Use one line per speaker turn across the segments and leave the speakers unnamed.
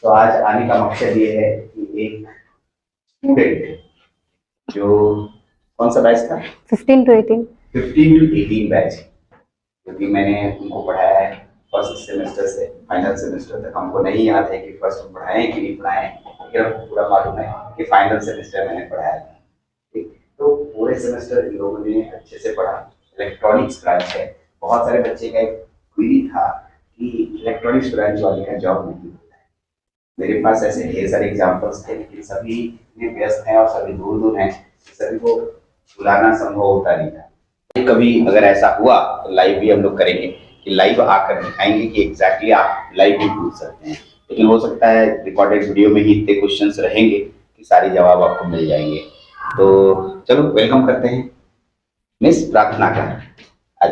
तो आज आने का मकसद ये है कि एक स्टूडेंट जो कौन सा बैच था
15 to 18
बैच, क्योंकि मैंने उनको पढ़ाया है फर्स्ट सेमेस्टर से फाइनल सेमेस्टर तक। हमको नहीं याद है कि फर्स्ट में पढ़ाए कि नहीं पढ़ाए, लेकिन हमको पूरा मालूम है कि फाइनल सेमेस्टर मैंने पढ़ाया था। ठीक, तो पूरे सेमेस्टर इन लोगों ने अच्छे से पढ़ा। इलेक्ट्रॉनिक्स ब्रांच है, बहुत सारे बच्चे का एक क्वेरी था कि इलेक्ट्रॉनिक्स ब्रांच वाले का जॉब नहीं होता है। मेरे पास ऐसे ढेर सारे एग्जाम्पल्स थे, लेकिन सभी व्यस्त हैं और सभी दूर दूर हैं, सभी को बुलाना संभव होता नहीं था। कभी अगर ऐसा हुआ तो लाइव भी हम लोग करेंगे कि लाइव आकर दिखाएंगे कि एग्जैक्टली आप लाइव भी पूछ सकते हैं, लेकिन हो सकता है रिकॉर्डेड वीडियो में ही इतने क्वेश्चंस रहेंगे कि सारे जवाब आपको मिल जाएंगे। तो चलो वेलकम करते हैं मिस प्रार्थना का आज।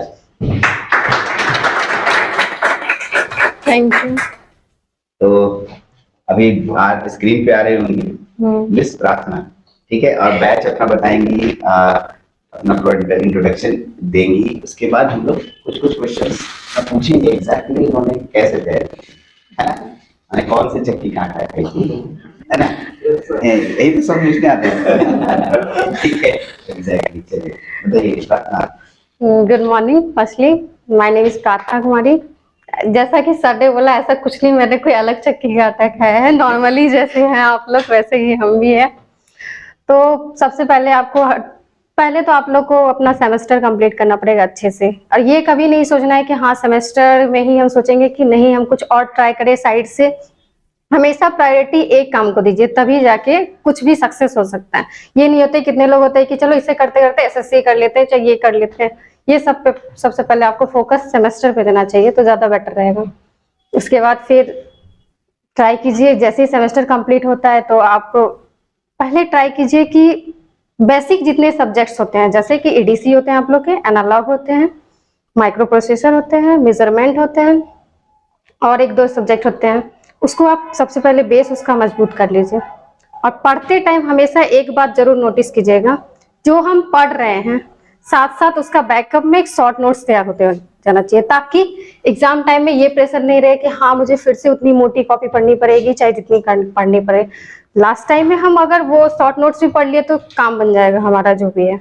Thank you.
तो अभी स्क्रीन पे आ रहे होंगे मिस प्रार्थना, ठीक है, और बैच अपना बताएंगी, अपना इंट्रोडक्शन देंगी। उसके बाद हम लोग कुछ क्वेश्चन पूछेंगे एग्जैक्टली उन्होंने कैसे तैयार, है ना, कौन से चक्की कहाँ खाया है ना, यही तो सब पूछने आते हैं। ठीक है, एग्जैक्टली। चलिए बताइए प्रार्थना।
Good morning. Firstly my name is प्रार्थना कुमारी। जैसा कि सर ने बोला, ऐसा कुछ नहीं, मैंने कोई अलग चक्की का आटा खाया है। नॉर्मली जैसे हैं आप लोग वैसे ही हम भी हैं। तो सबसे पहले तो आप लोग को अपना सेमेस्टर कंप्लीट करना पड़ेगा अच्छे से, और ये कभी नहीं सोचना है कि हाँ सेमेस्टर में ही हम सोचेंगे कि नहीं हम कुछ और ट्राई करें साइड से। हमेशा प्रायोरिटी एक काम को दीजिए, तभी जाके कुछ भी सक्सेस हो सकता है। ये नहीं होते, कितने लोग होते हैं कि चलो इसे करते करते एसएससी कर लेते हैं, चाहे ये कर लेते हैं। ये सब पे सबसे पहले आपको फोकस सेमेस्टर पे देना चाहिए, तो ज्यादा बेटर रहेगा। उसके बाद फिर ट्राई कीजिए, जैसे ही सेमेस्टर कंप्लीट होता है तो आप पहले ट्राई कीजिए कि बेसिक जितने सब्जेक्ट्स होते हैं, जैसे कि एडीसी होते हैं आप लोग के, एनालॉग होते हैं, माइक्रो प्रोसेसर होते हैं, मेजरमेंट होते हैं, और एक दो सब्जेक्ट होते हैं, उसको आप सबसे पहले बेस उसका मजबूत कर लीजिए। और पढ़ते टाइम हमेशा एक बात जरूर नोटिस कीजिएगा, जो हम पढ़ रहे हैं साथ साथ उसका बैकअप में एक शॉर्ट नोट्स तैयार होते जाना चाहिए, ताकि एग्जाम टाइम में ये प्रेशर नहीं रहे कि हाँ मुझे फिर से उतनी मोटी कॉपी पढ़नी पड़ेगी, चाहे जितनी पढ़नी पड़े। लास्ट टाइम में हम अगर वो शॉर्ट नोट्स भी पढ़ लिए तो काम बन जाएगा हमारा जो भी है।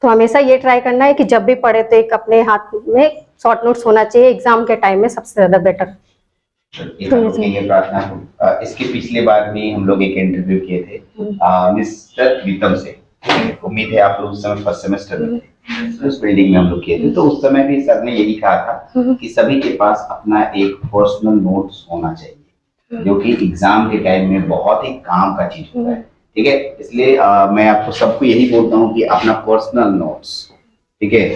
तो हमेशा ये ट्राई करना है कि जब भी पढ़े तो एक अपने हाथ में शॉर्ट नोट्स होना चाहिए, एग्जाम के टाइम में सबसे ज्यादा बेटर।
ये प्रार्थना, इसके पिछले बार भी हम लोग एक इंटरव्यू किए थे मिस्टर प्रीतम से। उम्मीद है आप लोग उस समय फर्स्ट सेमेस्टर में थे, उस बिल्डिंग में हम लोग किए थे। तो उस समय भी सर ने यही कहा था कि सभी के पास अपना एक पर्सनल नोट्स होना चाहिए, जो कि एग्जाम के टाइम में बहुत ही काम का चीज होता है। ठीक है, इसलिए मैं आपको सबको यही बोलता हूँ कि अपना पर्सनल नोट्स, ठीक है,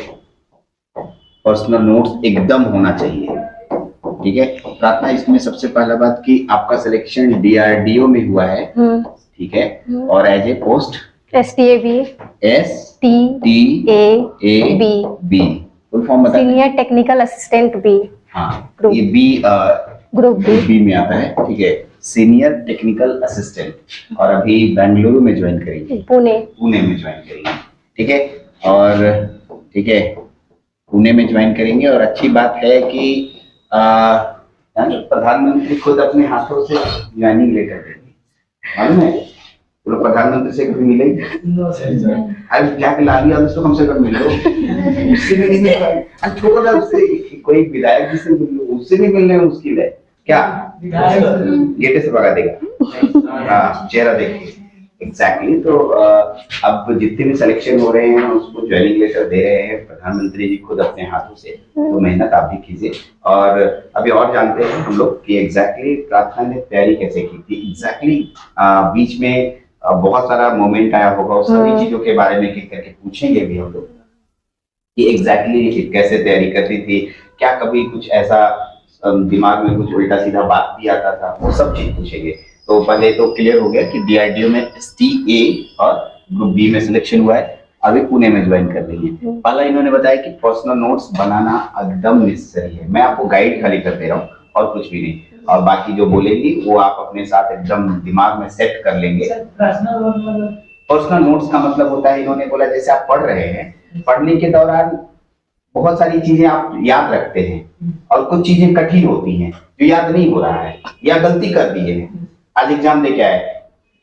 पर्सनल नोट्स एकदम होना चाहिए। ठीक है प्रार्थना, इसमें सबसे पहला बात कि आपका सिलेक्शन डीआरडीओ में हुआ है, ठीक है, और as a post
S T A B,
STAAB, full form बता।
Senior technical assistant B.
हाँ, ये बी ग्रुप बी में आता है, ठीक है, सीनियर टेक्निकल असिस्टेंट। और अभी बेंगलुरु में ज्वाइन करेंगे, पुणे में ज्वाइन करेंगे, ठीक है, और ठीक है पुणे में ज्वाइन करेंगे। और अच्छी बात है कि प्रधानमंत्री खुद अपने हाथों से ज्वाइनिंग लेटर देंगे, मालूम है? तो प्रधानमंत्री से कभी मिले अब जाके लाली यादव से कम से कम मिलो, उससे भी नहीं मिल रहा। छोटा उससे कोई विधायक जी से मिल लो, उससे भी मिलने में मुश्किल है। क्या गेटे से भगा देगा? हाँ, चेहरा देखिए। एग्जैक्टली। तो अब जितने भी सिलेक्शन हो रहे हैं उसको ज्वाइनिंग लेटर दे रहे हैं प्रधानमंत्री जी खुद अपने हाथों से। तो मेहनत आप भी कीजिए। और अभी और जानते हैं हम लोग कि एग्जैक्टली प्रार्थना ने तैयारी कैसे की थी। एग्जैक्टली बीच में बहुत सारा मोमेंट आया होगा, उस सभी चीजों के बारे में एक करके पूछेंगे भी हम लोग कि एग्जैक्टली कैसे तैयारी करती थी, क्या कभी कुछ ऐसा दिमाग में कुछ उल्टा सीधा बात भी आता था, वो सब चीज पूछेंगे। तो पहले तो क्लियर हो गया कि डीआरडीओ में STA और ग्रुप बी में सिलेक्शन हुआ है, अभी पुणे में ज्वाइन कर रही है। पहला इन्होंने बताया कि पर्सनल नोट्स बनाना एकदम नेसेसरी है। मैं आपको गाइड खाली कर दे रहा हूँ और कुछ भी नहीं, और बाकी जो बोलेगी वो आप अपने साथ एकदम दिमाग में सेट कर लेंगे। पर्सनल नोट्स का मतलब होता है, इन्होंने बोला जैसे आप पढ़ रहे हैं, पढ़ने के दौरान बहुत सारी चीजें आप याद रखते हैं और कुछ चीजें कठिन होती हैं जो याद नहीं हो रहा है या गलती कर दी है। आज एग्जाम दे के आए,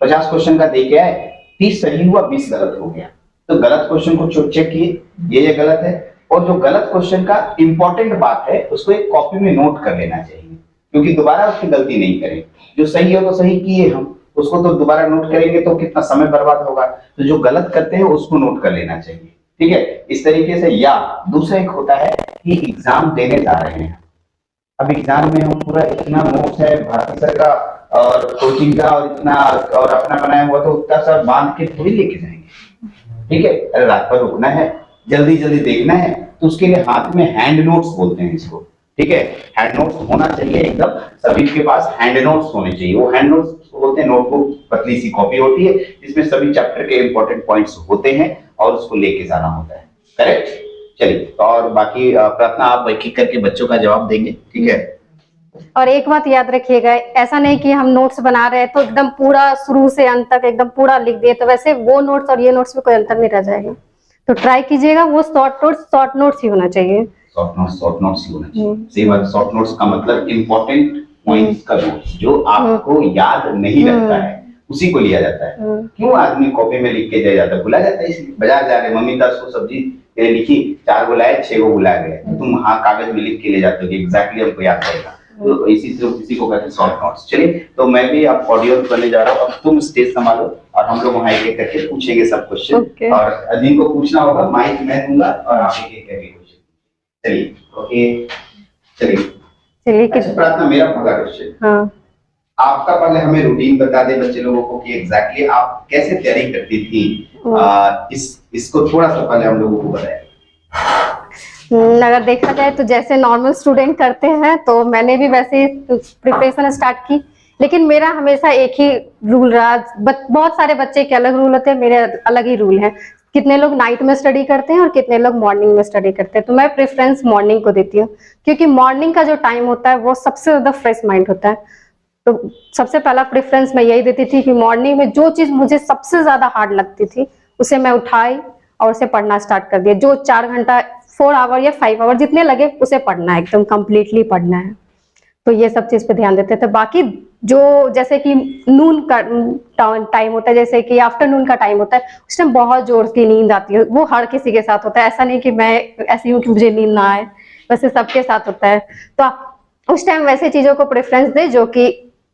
50 क्वेश्चन का दे के आए, 30 सही हुआ, 20 गलत हो गया। तो गलत क्वेश्चन को चेक किए, ये गलत है, और जो गलत क्वेश्चन का इंपॉर्टेंट बात है उसको एक कॉपी में नोट कर लेना चाहिए, क्योंकि दोबारा उसकी गलती नहीं करें। जो सही है तो सही किए हम, उसको तो दोबारा नोट करेंगे तो कितना समय बर्बाद होगा। तो जो गलत करते हैं उसको नोट कर लेना चाहिए, ठीक है, इस तरीके से। या दूसरा एक होता है कि एग्जाम देने जा रहे हैं, अब एग्जाम में हम पूरा इतना नोट्स है भारती सर का और कोचिंग का और इतना और अपना बनाया हुआ, तो उतना सब बांध के थोड़ी लेके जाएंगे, ठीक है। अरे रात भर रुकना है, जल्दी जल्दी देखना है, तो उसके लिए हाथ में हैंड नोट्स बोलते हैं इसको, ठीक है। हैंड नोट्स होना चाहिए एकदम, सभी के पास हैंड नोट्स होने चाहिए। वो हैंड नोट्स बोलते हैं, नोटबुक पतली सी कॉपी होती है जिसमें सभी चैप्टर के इंपॉर्टेंट पॉइंट्स होते हैं और उसको लेके जाना होता है, करेक्ट। चलिए, और बाकी प्रार्थना आप एक एक करके बच्चों का जवाब देंगे, ठीक है।
और एक बात याद रखिएगा, ऐसा नहीं कि हम नोट्स बना रहे हैं तो एकदम पूरा शुरू से अंत तक एकदम पूरा लिख दिए, तो वैसे वो नोट्स और ये नोट्स में कोई अंतर नहीं रह जाएगा। तो ट्राई कीजिएगा वो शॉर्ट नोट्स ही होना चाहिए।
शॉर्ट नोट्स ही होना चाहिए, सही बात। शॉर्ट नोट्स का मतलब इंपॉर्टेंट पॉइंट्स का नोट्स, जो आपको याद नहीं रहता है उसी को लिया जाता है। क्यों आदमी कॉपी में लिख के दे जाता है, भुला जाता है। इसलिए बाजार जा रहे, मम्मी 10 को सब्जी लिखी, 4 बुलाए, 6 को बुला गए, तो तुम हाँ कागज में लिख के ले जाते हो कि एग्जैक्टली हमको याद रहेगा। तो इसी से किसी को कहते हैं शॉर्ट नोट्स। चलिए, तो मैं भी अब ऑडियो करने जा रहा हूँ, अब तुम स्टेज संभालो और हम लोग वहाँ एक करके पूछेंगे सब क्वेश्चन, और जिनको पूछना होगा माइक मैं दूंगा और आप एक करके क्वेश्चन। चलिए, ओके, चलिए। अच्छा प्रार्थना, मेरा पहला क्वेश्चन, हाँ, आपका पहले हमें रूटीन बता दे बच्चे लोगों को कि एग्जैक्टली आप कैसे तैयारी करती थी। इसको थोड़ा सा पहले हम लोगों को बताएं।
अगर देखा जाए तो जैसे नॉर्मल स्टूडेंट करते हैं तो मैंने भी वैसे प्रिपरेशन स्टार्ट की, लेकिन मेरा हमेशा एक ही रूल रहा। बहुत सारे बच्चे के अलग रूल होते हैं, मेरे अलग ही रूल है। कितने लोग नाइट में स्टडी करते हैं और कितने लोग मॉर्निंग में स्टडी करते हैं, तो मैं प्रेफरेंस मॉर्निंग को देती हूँ, क्योंकि मॉर्निंग का जो टाइम होता है वो सबसे ज्यादा फ्रेश माइंड होता है। तो सबसे पहला प्रेफरेंस मैं यही देती थी कि मॉर्निंग में जो चीज मुझे सबसे ज्यादा हार्ड लगती थी उसे मैं उठाई और उसे पढ़ना स्टार्ट कर दिया। जो 4 घंटा 4 आवर या 5 आवर जितने लगे उसे पढ़ना है, एकदम कंप्लीटली पढ़ना है। तो ये सब चीज पे ध्यान देते थे। बाकी जो जैसे कि नून का टाइम होता है, जैसे कि आफ्टरनून का टाइम होता है, उस टाइम बहुत जोर की नींद आती है। वो हर किसी के साथ होता है, ऐसा नहीं कि मैं ऐसी हूँ कि मुझे नींद ना आए, वैसे सबके साथ होता है। तो आप उस टाइम वैसे चीजों को प्रेफरेंस दे जो कि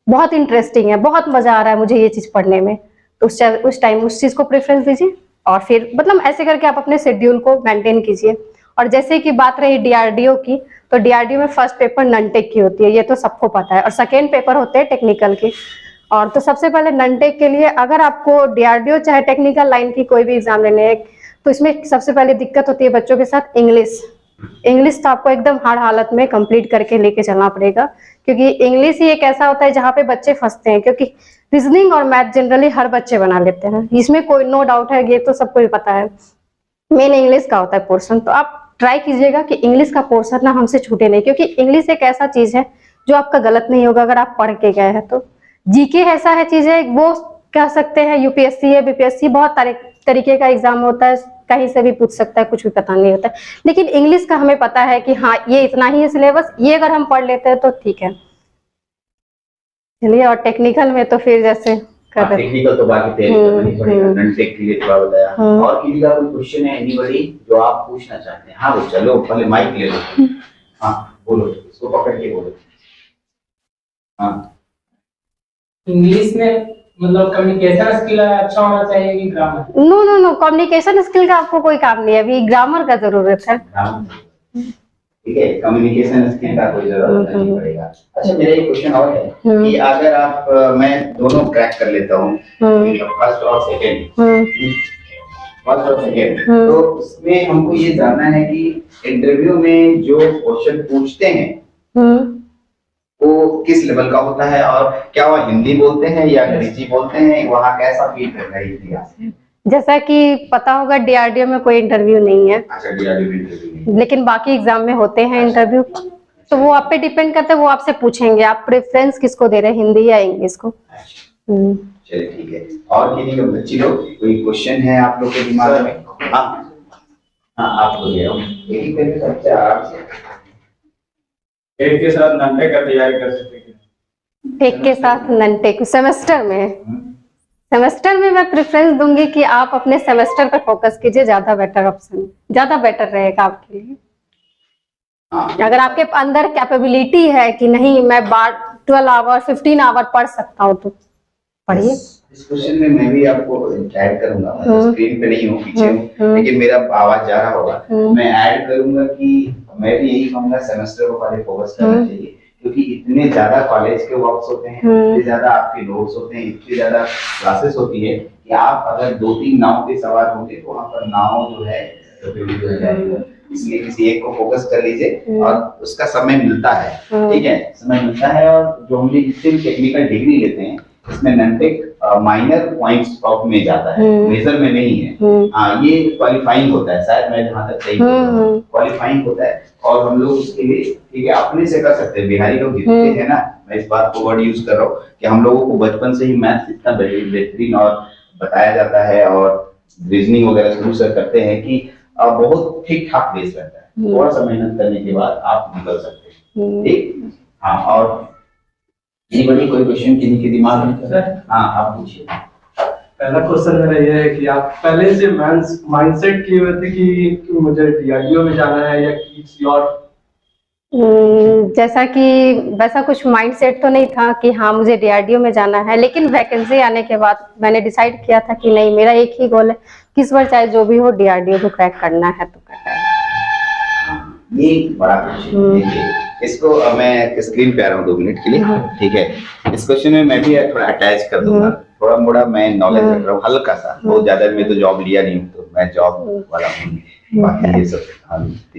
बहुत इंटरेस्टिंग है, बहुत मजा आ रहा है मुझे ये चीज पढ़ने में, तो उस टाइम उस चीज को प्रेफरेंस दीजिए। और फिर मतलब ऐसे करके आप अपने शेड्यूल को मेंटेन कीजिए। और जैसे कि बात रही डीआरडीओ की, तो डीआरडीओ में फर्स्ट पेपर ननटेक की होती है, ये तो सबको पता है, और सेकेंड पेपर होते हैं टेक्निकल के। और तो सबसे पहले ननटेक के लिए अगर आपको डीआरडीओ चाहे टेक्निकल लाइन की कोई भी एग्जाम लेने है, तो इसमें सबसे पहले दिक्कत होती है बच्चों के साथ इंग्लिश तो आपको एकदम हर हालत में कंप्लीट करके लेके चलना पड़ेगा, क्योंकि इंग्लिश ही एक ऐसा होता है जहाँ पे बच्चे फंसते हैं। क्योंकि रीजनिंग और मैथ जनरली हर बच्चे बना लेते हैं, इसमें कोई नो डाउट है, ये तो सबको ही पता है। मेन इंग्लिश का होता है पोर्शन, तो आप ट्राई कीजिएगा कि इंग्लिश का पोर्शन ना हमसे छूटे नहीं, क्योंकि इंग्लिश एक ऐसा चीज है जो आपका गलत नहीं होगा अगर आप पढ़ के गए हैं। तो जीके ऐसा है चीज है, वो कह सकते हैं यूपीएससी है, बीपीएससी, बहुत तरीके का एग्जाम होता है, कहीं से भी पूछ सकता है, कुछ भी पता नहीं होता है। लेकिन इंग्लिश का हमें पता है कि हाँ ये इतना ही है सिलेबस, ये अगर हम पढ़ लेते हैं तो ठीक है। चलिए, और टेक्निकल में तो फिर जैसे
टेक्निकल तो बाकी तैयारी करनी पड़ेगा। ननटेक के लिए थोड़ा बताया। और किसी का कोई क्वेश्चन है एनीबॉडी जो आप पूछना चाहते हैं? हाँ वो चलो पहले माइक ले लो। हाँ बोलो, इसको पकड़ के बोलो। हाँ,
इंग्लिश में मतलब कम्युनिकेशन स्किल अच्छा होना चाहिए कि ग्रामर?
नो, कम्युनिकेशन स्किल का आपको कोई काम नहीं है, अभी ग्रामर का जरूरत है।
ठीक है, कम्युनिकेशन स्किल का कोई जरूरत नहीं पड़ेगा। अच्छा, मेरा एक क्वेश्चन और है कि अगर आप मैं दोनों क्रैक कर लेता हूँ, फर्स्ट और सेकंड, तो उसमें हमको ये जानना है कि इंटरव्यू में जो क्वेश्चन पूछते हैं वो किस लेवल का होता है, और क्या वो हिंदी बोलते हैं या अंग्रेजी बोलते हैं, वहाँ कैसा फील कर रहा है इतिहास?
जैसा कि पता होगा डीआरडीओ में कोई इंटरव्यू नहीं है।
अच्छा, डीआरडीओ में इंटरव्यू नहीं, लेकिन
बाकी एग्जाम में होते हैं इंटरव्यू। तो वो आप पे डिपेंड करता है, वो आपसे पूछेंगे आप प्रेफरेंस किसको दे रहे हैं, हिंदी या इंग्लिश को।
चलिए ठीक है। और किसी का बच्ची लोग कोई क्वेश्चन है आप लोग के दिमाग में? हाँ हाँ आपको ले आओ, एक ही करके सबसे आराम से।
एक के साथ नंटे का तैयारी कर सकते हैं।
एक के साथ ननटेक सेमेस्टर में, सेमेस्टर में मैं प्रेफरेंस दूंगी कि आप अपने सेमेस्टर पर फोकस कीजिए, ज्यादा बेटर ऑप्शन, ज्यादा बेटर रहेगा आपके लिए।
हाँ
अगर आपके अंदर कैपेबिलिटी है कि नहीं मैं 12 आवर 15 आवर पढ़ सकता हूँ तो पढ़िए।
इस क्वेश्चन में मैं भी आपको ऐड करूंगा, मैं स्क्रीन पे नहीं हूँ, पीछे हूँ, लेकिन मेरा आवाज जा रहा होगा। मैं ऐड करूंगा कि मैं भी यही कहूंगा सेमेस्टर को पहले फोकस करना चाहिए, क्योंकि इतने ज्यादा कॉलेज के वर्क्स होते हैं, इतने ज्यादा आपके नोट्स होते हैं, इतनी ज्यादा क्लासेस होती है कि आप अगर 2-3 नाव पे सवार होंगे तो वहाँ पर नाव जो है डूब जाएगी। इसलिए किसी एक को फोकस कर लीजिए और उसका समय मिलता है, ठीक है, समय मिलता है। और जो हम जिससे भी टेक्निकल डिग्री लेते हैं इसमें ननटेक माइनर पॉइंट्स ऑफ में जाता है, मेजर में नहीं है। हाँ ये क्वालिफाइंग होता है, शायद मैं जहाँ तक सही क्वालिफाइंग होता है। और हम लोग उसके लिए ठीक है अपने से कर सकते हैं। बिहारी लोग जितने हैं ना, मैं इस बात को वर्ड यूज कर रहा हूँ कि हम लोगों को बचपन से ही मैथ्स इतना बेहतरीन और बताया जाता है और रीजनिंग वगैरह शुरू से करते हैं कि बहुत ठीक ठाक बेस रहता है। थोड़ा सा मेहनत करने के बाद आप निकल सकते हैं, ठीक। हाँ और बड़ी कोई क्वेश्चन किसी के दिमाग में? हाँ आप पूछिए।
पहला क्वेश्चन मेरा ये है कि आप पहले से माइंडसेट किए हुए थे कि मुझे डीआरडीओ में जाना है या किसी और?
जैसा कि वैसा कुछ माइंडसेट तो नहीं था कि हाँ मुझे डीआरडीओ में जाना है, लेकिन वैकेंसी आने के बाद मैंने डिसाइड किया था कि नहीं मेरा एक ही गोल है, किस बार चाहे जो भी हो डीआरडीओ को क्रैक करना है तो करना है।
ये बड़ा क्वेश्चन, देखिए इसको मैं स्क्रीन पे आ रहा हूँ 2 मिनट के लिए, ठीक है। इस क्वेश्चन में मैं भी थोड़ा अटैच कर दूंगा, थोड़ा मोड़ा मैं नॉलेज रख रहा हूँ, हल्का सा, बहुत ज्यादा। मैं तो जॉब लिया नहीं हूँ, तो मैं जॉब वाला हूँ, बाकी ये सब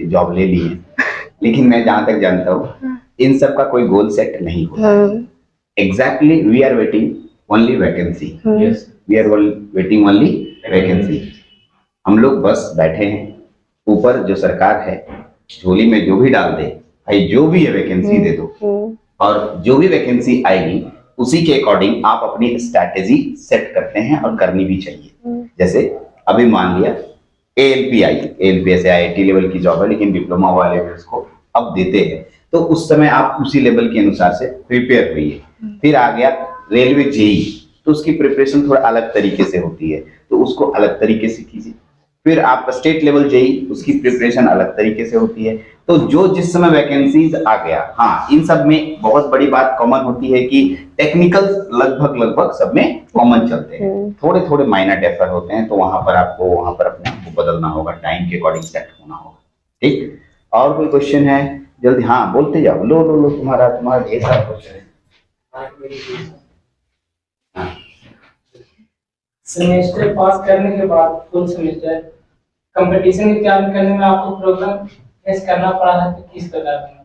जॉब ले ली है। लेकिन मैं जहाँ तक जानता हूँ इन सब का कोई गोल सेट नहीं होता। Exactly we are waiting only vacancy, we are waiting only vacancy. हम लोग बस बैठे हैं, ऊपर जो सरकार है झोली में जो भी डाल दे, भाई जो भी है वैकेंसी दे दो, और जो भी वैकेंसी आएगी उसी के अकॉर्डिंग आप अपनी स्ट्रैटेजी सेट करते हैं और करनी भी चाहिए। जैसे अभी मान लिया ALP आई, ALP ऐसे IIT लेवल की जॉब है, लेकिन डिप्लोमा वाले उसको अब देते हैं, तो उस समय आप उसी लेवल के अनुसार से प्रिपेयर हुई। फिर आ गया रेलवे JEE, तो उसकी प्रिपरेशन थोड़ा अलग तरीके से होती है, तो उसको अलग तरीके से कीजिए। फिर आपका स्टेट लेवल JEE, उसकी प्रिपरेशन अलग तरीके से होती है। तो जो जिस समय वैकेंसीज आ गया, हाँ इन सब में बहुत बड़ी बात कॉमन होती है कि टेक्निकल लगभग सब में कॉमन चलते हैं, थोड़े थोड़े माइनर डिफर होते हैं, तो वहां पर अपने आप को बदलना होगा, टाइम के अकॉर्डिंग सेट होना होगा, ठीक। और कोई क्वेश्चन है जल्दी? हाँ बोलते जाओ, लो लो लो, तुम्हारा ढेर सारा क्वेश्चन है।
सेमेस्टर पास करने के बाद फुल सेमेस्टर कंपटीशन की तैयारी करने में आपको प्रॉब्लम फेस करना पड़ा है तो किस प्रकार का?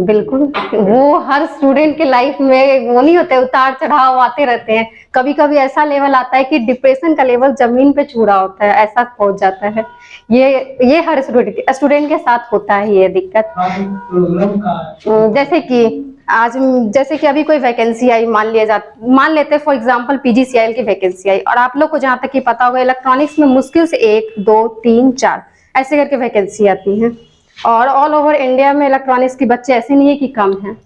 बिल्कुल, वो हर स्टूडेंट के लाइफ में वो नहीं होते, उतार चढ़ाव आते रहते हैं। कभी कभी ऐसा लेवल आता है कि डिप्रेशन का लेवल जमीन पे छू रहा होता है, ऐसा पहुंच जाता है। ये हर स्टूडेंट के साथ होता है ये दिक्कत।
प्रॉब्लम का
जैसे कि अभी कोई वैकेंसी आई, मान लेते फॉर एग्जांपल PGCIL की वैकेंसी आई, और आप लोग को जहां तक कि पता होगा इलेक्ट्रॉनिक्स में मुश्किल से 1 2 3 4 ऐसे करके वैकेंसी आती है, और ऑल ओवर इंडिया में इलेक्ट्रॉनिक्स के बच्चे ऐसे नहीं है कि कम है।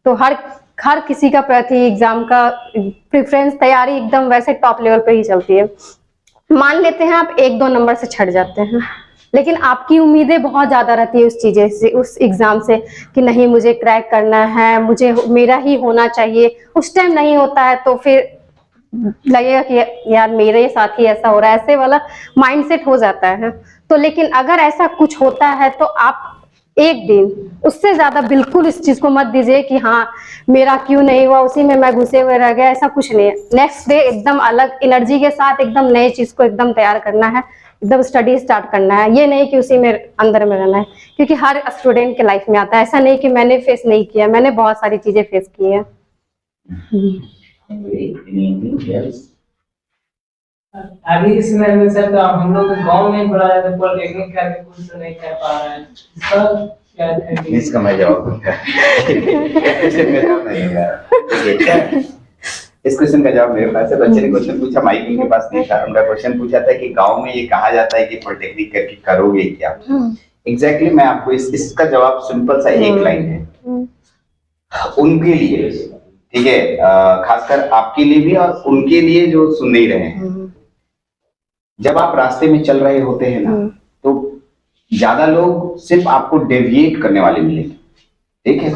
तो हर किसी का प्रति एग्जाम का प्रेफरेंस तैयारी एकदम वैसे टॉप लेवल पे ही चलती है। मान लेते हैं आप 1-2 नंबर से छट जाते हैं, लेकिन आपकी उम्मीदें बहुत ज्यादा रहती है उस चीजें से, उस एग्जाम से, कि नहीं मुझे क्रैक करना है, मुझे मेरा ही होना चाहिए। उस टाइम नहीं होता है तो फिर लगेगा कि यार मेरे साथ ही ऐसा हो रहा है, ऐसे वाला माइंडसेट हो जाता है। तो लेकिन अगर ऐसा कुछ होता है तो आप एक दिन उससे ज्यादा बिल्कुल इस चीज को मत दीजिए कि हाँ मेरा क्यों नहीं हुआ, उसी में मैं घुसे हुए रह गया, ऐसा कुछ नहीं है। नेक्स्ट डे एकदम अलग एनर्जी के साथ एकदम नए चीज को एकदम तैयार करना है, एकदम स्टडी स्टार्ट करना है। ये नहीं कि उसी में अंदर में रहना है, क्योंकि हर स्टूडेंट के लाइफ में आता है। ऐसा नहीं कि मैंने फेस नहीं किया, मैंने बहुत सारी चीजें फेस की है।
अभी इस समय में सर तो हम लोग गांव में पढ़ा जाता है, पॉलिटेक्निक करके कुछ तो नहीं कर पा रहा है सर, क्या है
इसका मैं जवाब दूंगा। इस क्वेश्चन का जवाब मेरे पास है। बच्चे ने क्वेश्चन पूछा, माइकल के पास नहीं था। उनका क्वेश्चन पूछा था कि गांव में ये कहा जाता है कि पॉलिटेक्निक करके करोगे क्या? एग्जैक्टली मैं आपको इसका जवाब सिंपल सा एक लाइन है, उनके लिए, ठीक है, खासकर आपके लिए भी और उनके लिए जो सुन नहीं रहे हैं। जब आप रास्ते में चल रहे होते हैं ना, तो ज्यादा लोग सिर्फ आपको डेविएट करने वाले मिलेंगे, ठीक है,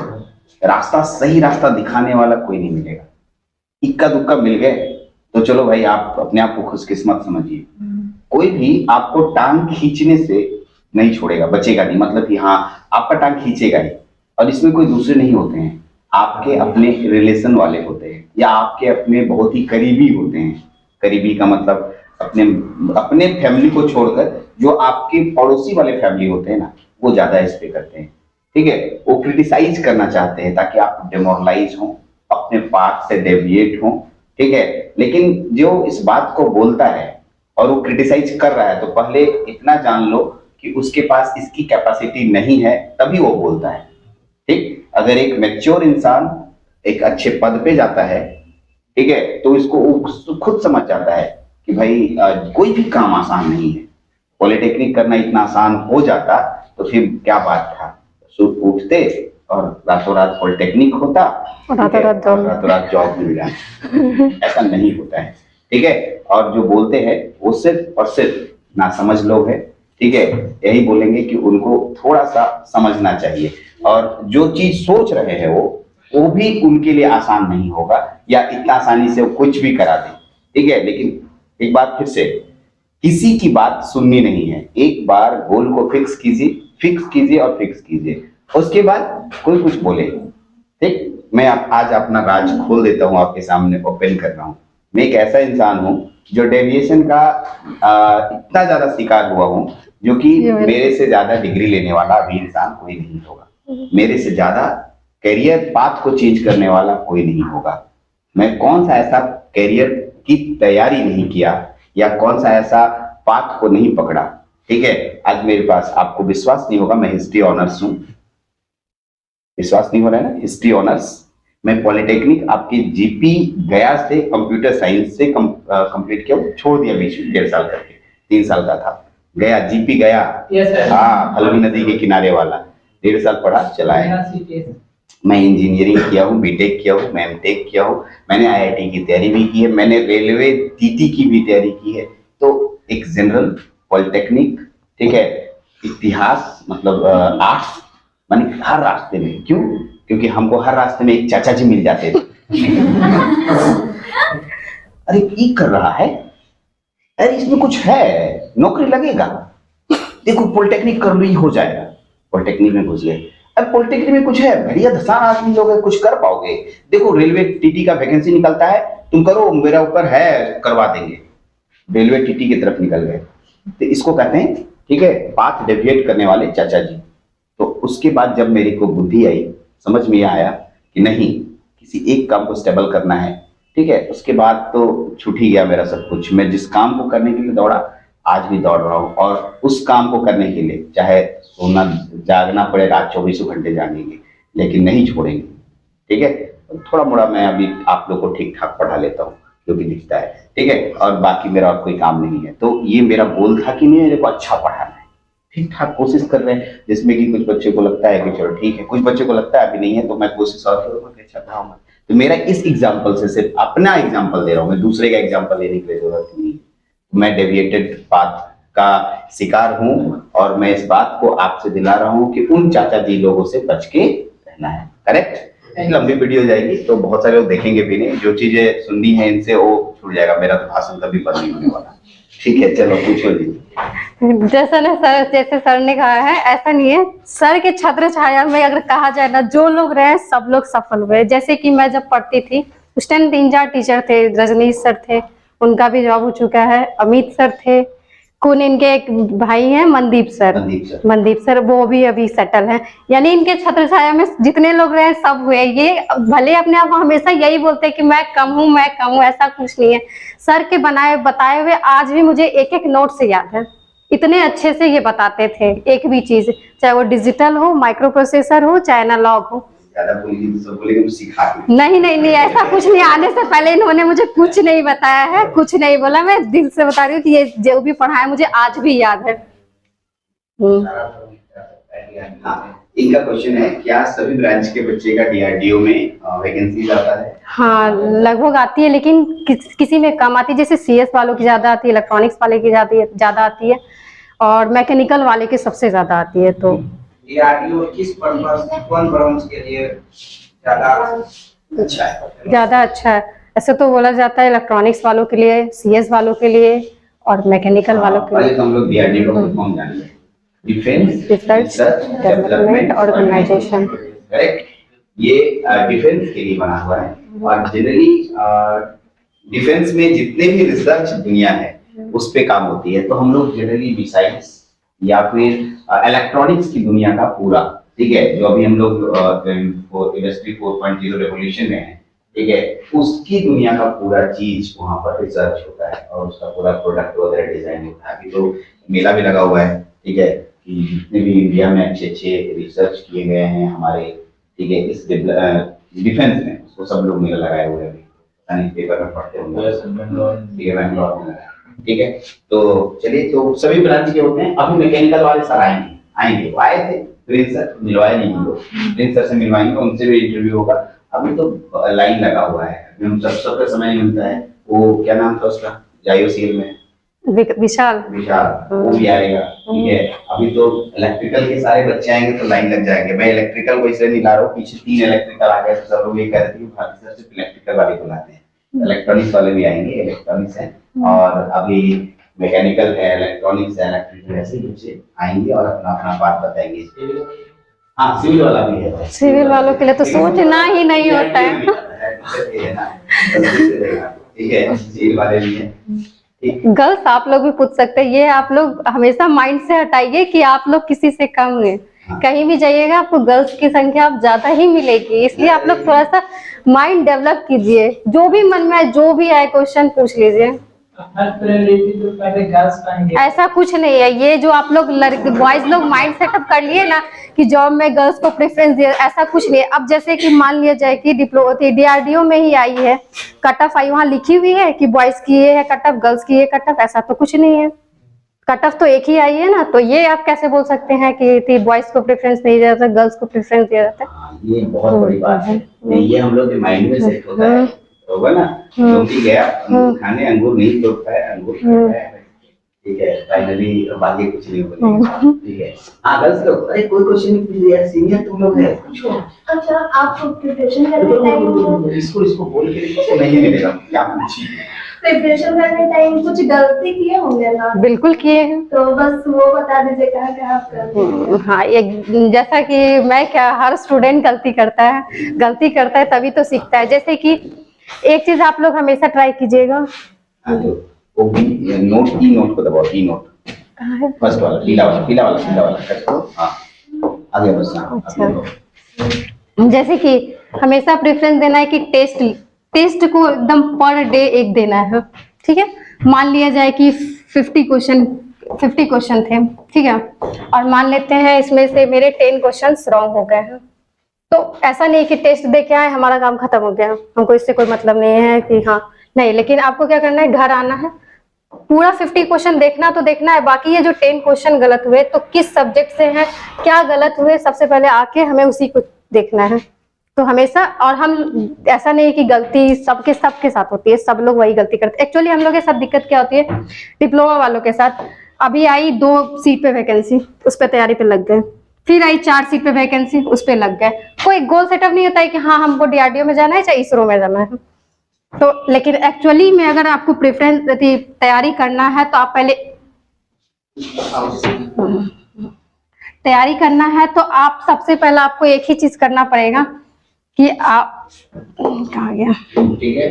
रास्ता, सही रास्ता दिखाने वाला कोई नहीं मिलेगा। इक्का दुक्का मिल गए तो चलो भाई, आप अपने आप को खुशकिस्मत समझिए। कोई भी आपको टांग खींचने से नहीं छोड़ेगा, बचेगा नहीं, मतलब कि हाँ आपका टांग खींचेगा ही। और इसमें कोई दूसरे नहीं होते हैं, आपके अपने रिलेशन वाले होते हैं या आपके अपने बहुत ही करीबी होते हैं। करीबी का मतलब अपने फैमिली को छोड़कर जो आपके पड़ोसी वाले फैमिली होते हैं ना, वो ज्यादा इस पे करते हैं, ठीक है। वो क्रिटिसाइज करना चाहते हैं ताकि आप डिमोरलाइज हो, अपने पाथ से डेविएट हो, ठीक है। लेकिन जो इस बात को बोलता है और वो क्रिटिसाइज कर रहा है, तो पहले इतना जान लो कि उसके पास इसकी कैपेसिटी नहीं है, तभी वो बोलता है, ठीक। अगर एक मैच्योर इंसान एक अच्छे पद पे जाता है, ठीक है, तो इसको खुद समझ जाता है कि भाई कोई भी काम आसान नहीं है। पॉलिटेक्निक करना इतना आसान हो जाता तो फिर क्या बात था, सुबह उठते और रातों रात पॉलिटेक्निक होता, रातों रात जॉब मिल जाए। ऐसा नहीं होता है, ठीक है। और जो बोलते हैं वो सिर्फ और सिर्फ नासमझ लोग हैं, ठीक है। यही बोलेंगे कि उनको थोड़ा सा समझना चाहिए, और जो चीज सोच रहे हैं वो भी उनके लिए आसान नहीं होगा, या इतना आसानी से वो कुछ भी करा दे, ठीक है। लेकिन एक बात फिर से, किसी की बात सुननी नहीं है। एक बार गोल को फिक्स कीजिए और फिक्स कीजिए, उसके बाद कोई कुछ बोले, ठीक। मैं आज अपना राज खोल देता हूँ, आपके सामने ओपन कर रहा हूँ। मैं एक ऐसा इंसान हूँ जो डेविएशन का इतना ज्यादा शिकार हुआ हूँ, जो कि मेरे से ज्यादा डिग्री लेने वाला अभी इंसान कोई नहीं होगा, मेरे से ज्यादा करियर पाथ को चेंज करने वाला कोई नहीं होगा। मैं कौन सा ऐसा करियर की तैयारी नहीं किया या कौन सा ऐसा पाथ को नहीं पकड़ा, ठीक है। आज मेरे पास, आपको विश्वास नहीं होगा, मैं हिस्ट्री ऑनर्स हूँ। विश्वास नहीं हो रहा है ना, हिस्ट्री ऑनर्स। मैं पॉलिटेक्निक आपके जीपी गया से कंप्यूटर साइंस से कंप्लीट किया, छोड़ दिया बीच में 1.5 साल करके, 3 साल का था। गया, जीपी गया, हाँ, फल्गु नदी के किनारे वाला, 1.5 साल पढ़ा, चला है। मैं इंजीनियरिंग किया हूँ, बीटेक किया हूँ, मैं एमटेक किया हूँ, मैंने आईआईटी की तैयारी भी की है, मैंने रेलवे टीटी की भी तैयारी की है। तो एक जनरल पॉलिटेक्निक, ठीक है, इतिहास, मतलब आर्ट्स, माने हर रास्ते में। क्यों? क्योंकि हमको हर रास्ते में एक चाचा जी मिल जाते थे। अरे ये कर रहा है, अरे इसमें कुछ है, नौकरी लगेगा, देखो पॉलिटेक्निक कर लो ही हो जाएगा। पॉलिटेक्निक में घुस गए, अब पॉलिटेक्निक में कुछ है, बढ़िया धसान आदमी लोग है, कुछ कर पाओगे। देखो रेलवे टीटी का वैकेंसी निकलता है, तुम करो, मेरा ऊपर है, करवा देंगे। रेलवे टीटी की तरफ निकल गए, तो इसको कहते हैं, ठीक है, पाथ डेविएट करने वाले चाचा जी। तो उसके बाद जब मेरे को बुद्धि आई, समझ में आया कि नहीं, किसी एक काम को स्टेबल करना है, ठीक है, उसके बाद तो छूट ही गया मेरा सब कुछ। मैं जिस काम को करने के लिए दौड़ा, आज भी दौड़ रहा हूँ, और उस काम को करने के लिए चाहे सोना जागना पड़े, रात 24 घंटे जागेंगे, लेकिन नहीं छोड़ेंगे, ठीक है। थोड़ा मोड़ा मैं अभी आप लोग को ठीक ठाक पढ़ा लेता हूँ, जो भी दिखता है, ठीक है, और बाकी मेरा और कोई काम नहीं है। तो ये मेरा गोल था कि मेरे को अच्छा पढ़ाना है, ठीक ठाक कोशिश कर रहे हैं, जिसमें कि कुछ बच्चे को लगता है कि चलो ठीक है, कुछ बच्चे को लगता है अभी नहीं है, तो मैं कोशिश और करूँगा कि अच्छा पढ़ाऊंगा। तो मेरा इस एग्जाम्पल से सिर्फ अपना एग्जाम्पल दे रहा हूँ, मैं दूसरे का एग्जाम्पल लेने के लिए जरूरत नहीं है। मैं डेविएटेड पाथ का शिकार हूँ, और मैं इस बात को आपसे दिला रहा हूँ कि उन चाचा जी लोगों से बच के रहना है, करेक्ट। लंबी वीडियो जाएगी तो बहुत सारे लोग देखेंगे भी नहीं, जो चीजें सुननी है इनसे वो छूट जाएगा, मेरा तो भाषण कभी बंद नहीं होने वाला, ठीक है। चलो पूछो जी।
जैसे सर ने कहा है, ऐसा नहीं है। सर के छत्र छाया में अगर कहा जाए ना, जो लोग रहे सब लोग सफल हुए। जैसे कि मैं जब पढ़ती थी उस टाइम 3-4 टीचर थे। रजनीश सर थे, उनका भी जॉब हो चुका है। अमित सर थे, कौन इनके एक भाई हैं, मनदीप सर, वो भी अभी सेटल हैं। यानी इनके छत्र छाया में जितने लोग रहे सब हुए। ये भले अपने आप को हमेशा यही बोलते हैं कि मैं कम हूँ, ऐसा कुछ नहीं है। सर के बताए हुए आज भी मुझे एक एक नोट से याद है। इतने अच्छे से ये बताते थे, एक भी चीज, चाहे वो डिजिटल हो, माइक्रो प्रोसेसर हो, चाहे एनालॉग हो,
ज्यादा बोलेगी तो सब बोलेंगे मुझे सिखा के।
नहीं नहीं नहीं, ऐसा कुछ नहीं, आने से पहले इन्होंने मुझे कुछ नहीं बताया है, कुछ नहीं बोला। मैं दिल से बता रही हूँ कि ये जो भी पढ़ाया मुझे आज भी याद है।
हाँ, इनका क्वेश्चन है, क्या सभी ब्रांच के बच्चे का डीआरडीओ में वैकेंसी आता है?
हाँ, लगभग आती है, लेकिन किसी में कम आती है। जैसे सीएस वालों की ज्यादा आती है, इलेक्ट्रॉनिक्स वाले की ज्यादा आती है, और मैकेनिकल वाले की सबसे ज्यादा आती है। तो
डीआरडीओ किस पर्पस, कौन ब्रांच के लिए ज्यादा अच्छा है?
ज्यादा अच्छा है ऐसे तो बोला जाता है इलेक्ट्रॉनिक्स वालों के लिए, सीएस वालों के लिए और मैकेनिकल वालों के
पहले
लिए।
तो हम लोग डीआरडीओ का फुल फॉर्म जानेंगे। Defence
research development organisation.
Correct, ये डिफेंस के लिए बना हुआ है, और जनरली डिफेंस में जितने भी रिसर्च दुनिया है उस पे काम होती है। तो हम लोग जनरली मिसाइल्स या फिर इलेक्ट्रॉनिक्स की दुनिया का पूरा, ठीक है, जो अभी हम लोग इंडस्ट्री 4.0 रेवोल्यूशन में है, ठीक है, उसकी दुनिया का पूरा चीज वहाँ पर रिसर्च होता है और उसका पूरा प्रोडक्ट वगैरह डिजाइन होता है। अभी तो मेला भी लगा हुआ है, ठीक है, कि जितने भी इंडिया में अच्छे अच्छे रिसर्च किए गए हैं हमारे, ठीक है, इस डिफेंस में, उसको सब लोग मेला लगाए हुए हैं, पेपर में पढ़ते होंगे, ठीक है, बैंगलोर में लगा, ठीक है। तो चलिए, तो सभी ब्रांच के होते हैं। अभी मैकेनिकल वाले सर आएंगे, वो आए थे, प्रिंस सर मिलवाए नहीं हम लोग, प्रिंस सर से मिलवाएंगे, उनसे भी इंटरव्यू होगा। अभी तो लाइन लगा हुआ है, अभी हम सबका समय नहीं मिलता है। वो क्या नाम था उसका, जायोसील में
विशाल,
वो भी आएगा, ठीक है। अभी तो इलेक्ट्रिकल के सारे बच्चे आएंगे तो लाइन लग जाएंगे। मैं इलेक्ट्रिकल को इसलिए नहीं ला रहा हूँ, पीछे 3 इलेक्ट्रिकल आ गए तो सब लोग ये कह रहे थे कि भारती सर सिर्फ इलेक्ट्रिकल वाले बुलाते हैं। इलेक्ट्रॉनिक्स वाले भी आएंगे, इलेक्ट्रॉनिक्स है, और अभी मैकेनिकल है, इलेक्ट्रॉनिक्स है, इलेक्ट्रिकल, ऐसे बच्चे आएंगे और अपना अपना बात बताएंगे। हाँ, सिविल वाला भी है।
सिविल वालों के लिए तो सोचना ही नहीं होता है।
ठीक है, सिविल वाले भी हैं।
गर्ल्स आप लोग भी पूछ सकते हैं, ये आप लोग हमेशा माइंड से हटाइए कि आप लोग किसी से कम हैं। कहीं भी जाइएगा आपको गर्ल्स की संख्या आप ज्यादा ही मिलेगी, इसलिए आप लोग थोड़ा सा माइंड डेवलप कीजिए, जो भी मन में आए, जो भी आए क्वेश्चन पूछ लीजिए।
तो पहले गर्ल्स पाएंगे,
ऐसा कुछ नहीं है। ये जो आप लोग बॉयज लोग माइंड सेटअप कर लिए ना कि जॉब में गर्ल्स को प्रेफरेंस दिया, ऐसा कुछ नहीं है। अब जैसे कि मान लिया जाए कि डीआरडीओ में ही आई है, कट ऑफ आई, वहाँ लिखी हुई है कि बॉयज की ये है कट ऑफ, गर्ल्स की ये कट ऑफ, ऐसा तो कुछ नहीं है। कट ऑफ तो एक ही आई है ना, तो ये आप कैसे बोल सकते हैं कि बॉयज को प्रेफरेंस नहीं दिया जाता, गर्ल्स को प्रेफरेंस दिया जाता है।
ये बहुत बड़ी बात है, ये हम लोग के माइंड में सेट होता है, होगा ना। क्योंकि गया अंगूर खाने, अंगूर नहीं तोड़ता है, अंगूर खाता है, ठीक है। फाइनली बाकी कुछ नहीं बोलेंगे, ठीक है। हाँ, गर्ल्स लोग, अरे कोई क्वेश्चन नहीं पूछ यार, सीनियर तुम लोग है, पूछो।
अच्छा, आप प्रिपरेशन करने टाइम
इसको बोल के नहीं मिलेगा, क्या पूछिए।
प्रिपरेशन करने टाइम कुछ गलती किए होंगे ना?
बिल्कुल किए हैं।
तो बस वो बता दीजिए कहाँ कहाँ आप करते हैं।
हाँ, एक जैसा कि मैं क्या, हर स्टूडेंट गलती करता है तभी तो सीखता है। जैसे कि एक चीज आप लोग हमेशा ट्राई कीजिएगा,
वो भी नोट को दबाओ, नोट फर्स्ट वाला, पीला वाला कर दो। हाँ, आगे बस।
अच्छा, जैसे कि हमेशा प्रेफरेंस देना है कि टेस्ट को एकदम पर डे एक देना है, ठीक है। मान लिया जाए कि 50 क्वेश्चन थे, ठीक है, और मान लेते हैं इसमें से मेरे 10 क्वेश्चंस रॉन्ग हो गए हैं, तो ऐसा नहीं कि टेस्ट दे के आए हमारा काम खत्म हो गया, हमको इससे कोई मतलब नहीं है कि हाँ नहीं। लेकिन आपको क्या करना है, घर आना है, पूरा 50 क्वेश्चन देखना तो देखना है, बाकी ये जो 10 क्वेश्चन गलत हुए तो किस सब्जेक्ट से हैं, क्या गलत हुए, सबसे पहले आके हमें उसी को देखना है। तो हमेशा, और हम ऐसा नहीं कि गलती सबके साथ होती है, सब लोग वही गलती करते हैं। एक्चुअली हम लोग के साथ दिक्कत क्या होती है, डिप्लोमा वालों के साथ, अभी आई 2 सीट पे वैकेंसी, उस पर तैयारी पे लग गए, फिर आई 4 सीट पे वैकेंसी, उस पे लग गए। कोई गोल सेटअप नहीं होता है कि हाँ हमको डीआरडीओ में जाना है चाहे इसरो में जाना है। तो लेकिन एक्चुअली में अगर आपको प्रेफरेंस तैयारी करना है तो आप पहले तैयारी करना है तो आप सबसे पहले आपको एक ही चीज करना पड़ेगा कि आप कहाँ गया,
ठीक है।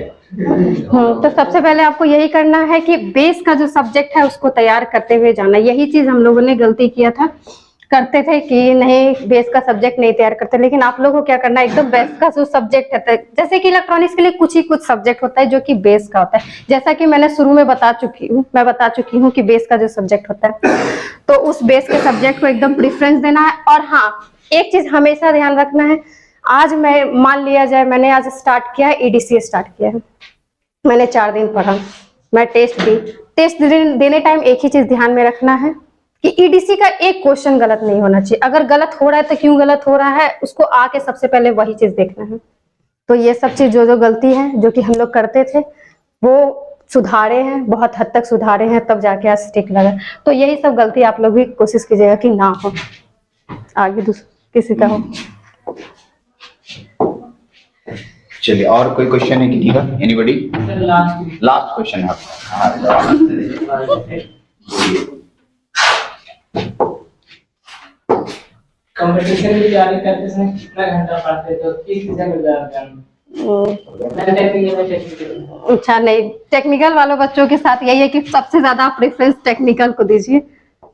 तो सबसे पहले आपको यही करना है कि बेस का जो सब्जेक्ट है उसको तैयार करते हुए जाना। यही चीज हम लोगों ने गलती किया था, करते थे कि नहीं बेस का सब्जेक्ट नहीं तैयार करते, लेकिन आप लोगों को क्या करना है, एकदम बेस का जो सब्जेक्ट है, जैसे कि इलेक्ट्रॉनिक्स के लिए कुछ सब्जेक्ट होता है जो कि बेस का होता है, जैसा कि मैंने शुरू में बता चुकी हूँ कि बेस का जो सब्जेक्ट होता है, तो उस बेस के सब्जेक्ट को एकदम प्रेफरेंस देना है। और हाँ, एक चीज हमेशा ध्यान रखना है, आज मैं मान लिया जाए मैंने आज स्टार्ट किया है, EDCA स्टार्ट किया है, मैंने 4 दिन पढ़ा, मैं टेस्ट दी। टेस्ट देने टाइम एक ही चीज ध्यान में रखना है कि EDC का एक क्वेश्चन गलत नहीं होना चाहिए। अगर गलत हो रहा है तो क्यों गलत हो रहा है, उसको आके सबसे पहले वही चीज देखना है। तो ये सब चीज जो गलती है जो कि हम लोग करते थे वो सुधारे हैं, बहुत हद तक सुधारे हैं, तब जाके आज स्टिक लगा। तो यही सब गलती आप लोग भी कोशिश कीजिएगा कि ना हो, आगे किसी का हो।
चलिए, और कोई क्वेश्चन है किसी का? एनीबॉडी? लास्ट क्वेश्चन है आपका।
कंपटीशन की तैयारी करते समय कितना घंटा पढ़ते थे, किस चीज़ में ज़्यादा
अच्छा, नहीं, टेक्निकल वालों बच्चों के साथ यही है कि सबसे ज्यादा प्रेफरेंस टेक्निकल को दीजिए,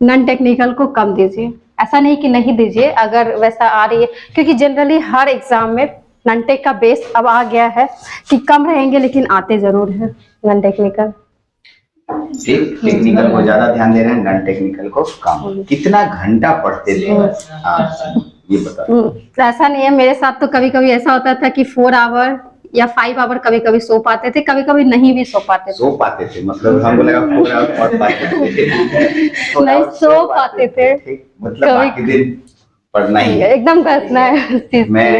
नॉन टेक्निकल को कम दीजिए। ऐसा नहीं कि नहीं दीजिए, अगर वैसा आ रही है, क्योंकि जनरली हर एग्जाम में नॉन टेक का बेस अब आ गया है कि कम रहेंगे लेकिन आते जरूर है नॉन टेक्निकल।
टेक्निकल को ज्यादा ध्यान दे रहे हैं, नॉन टेक्निकल को कम। कितना घंटा पढ़ते थे? ये बता।
ऐसा नहीं है, मेरे साथ तो कभी कभी ऐसा होता था कि 4 आवर या 5 आवर कभी कभी सो पाते थे, कभी कभी नहीं भी सो पाते थे।
सो पाते थे मतलब हमको लगा 4 आवर पढ़ पाते थे।
नहीं, सो पाते थे,
मतलब बाकी दिन पढ़ना ही है,
एकदम बैठना है।
मैं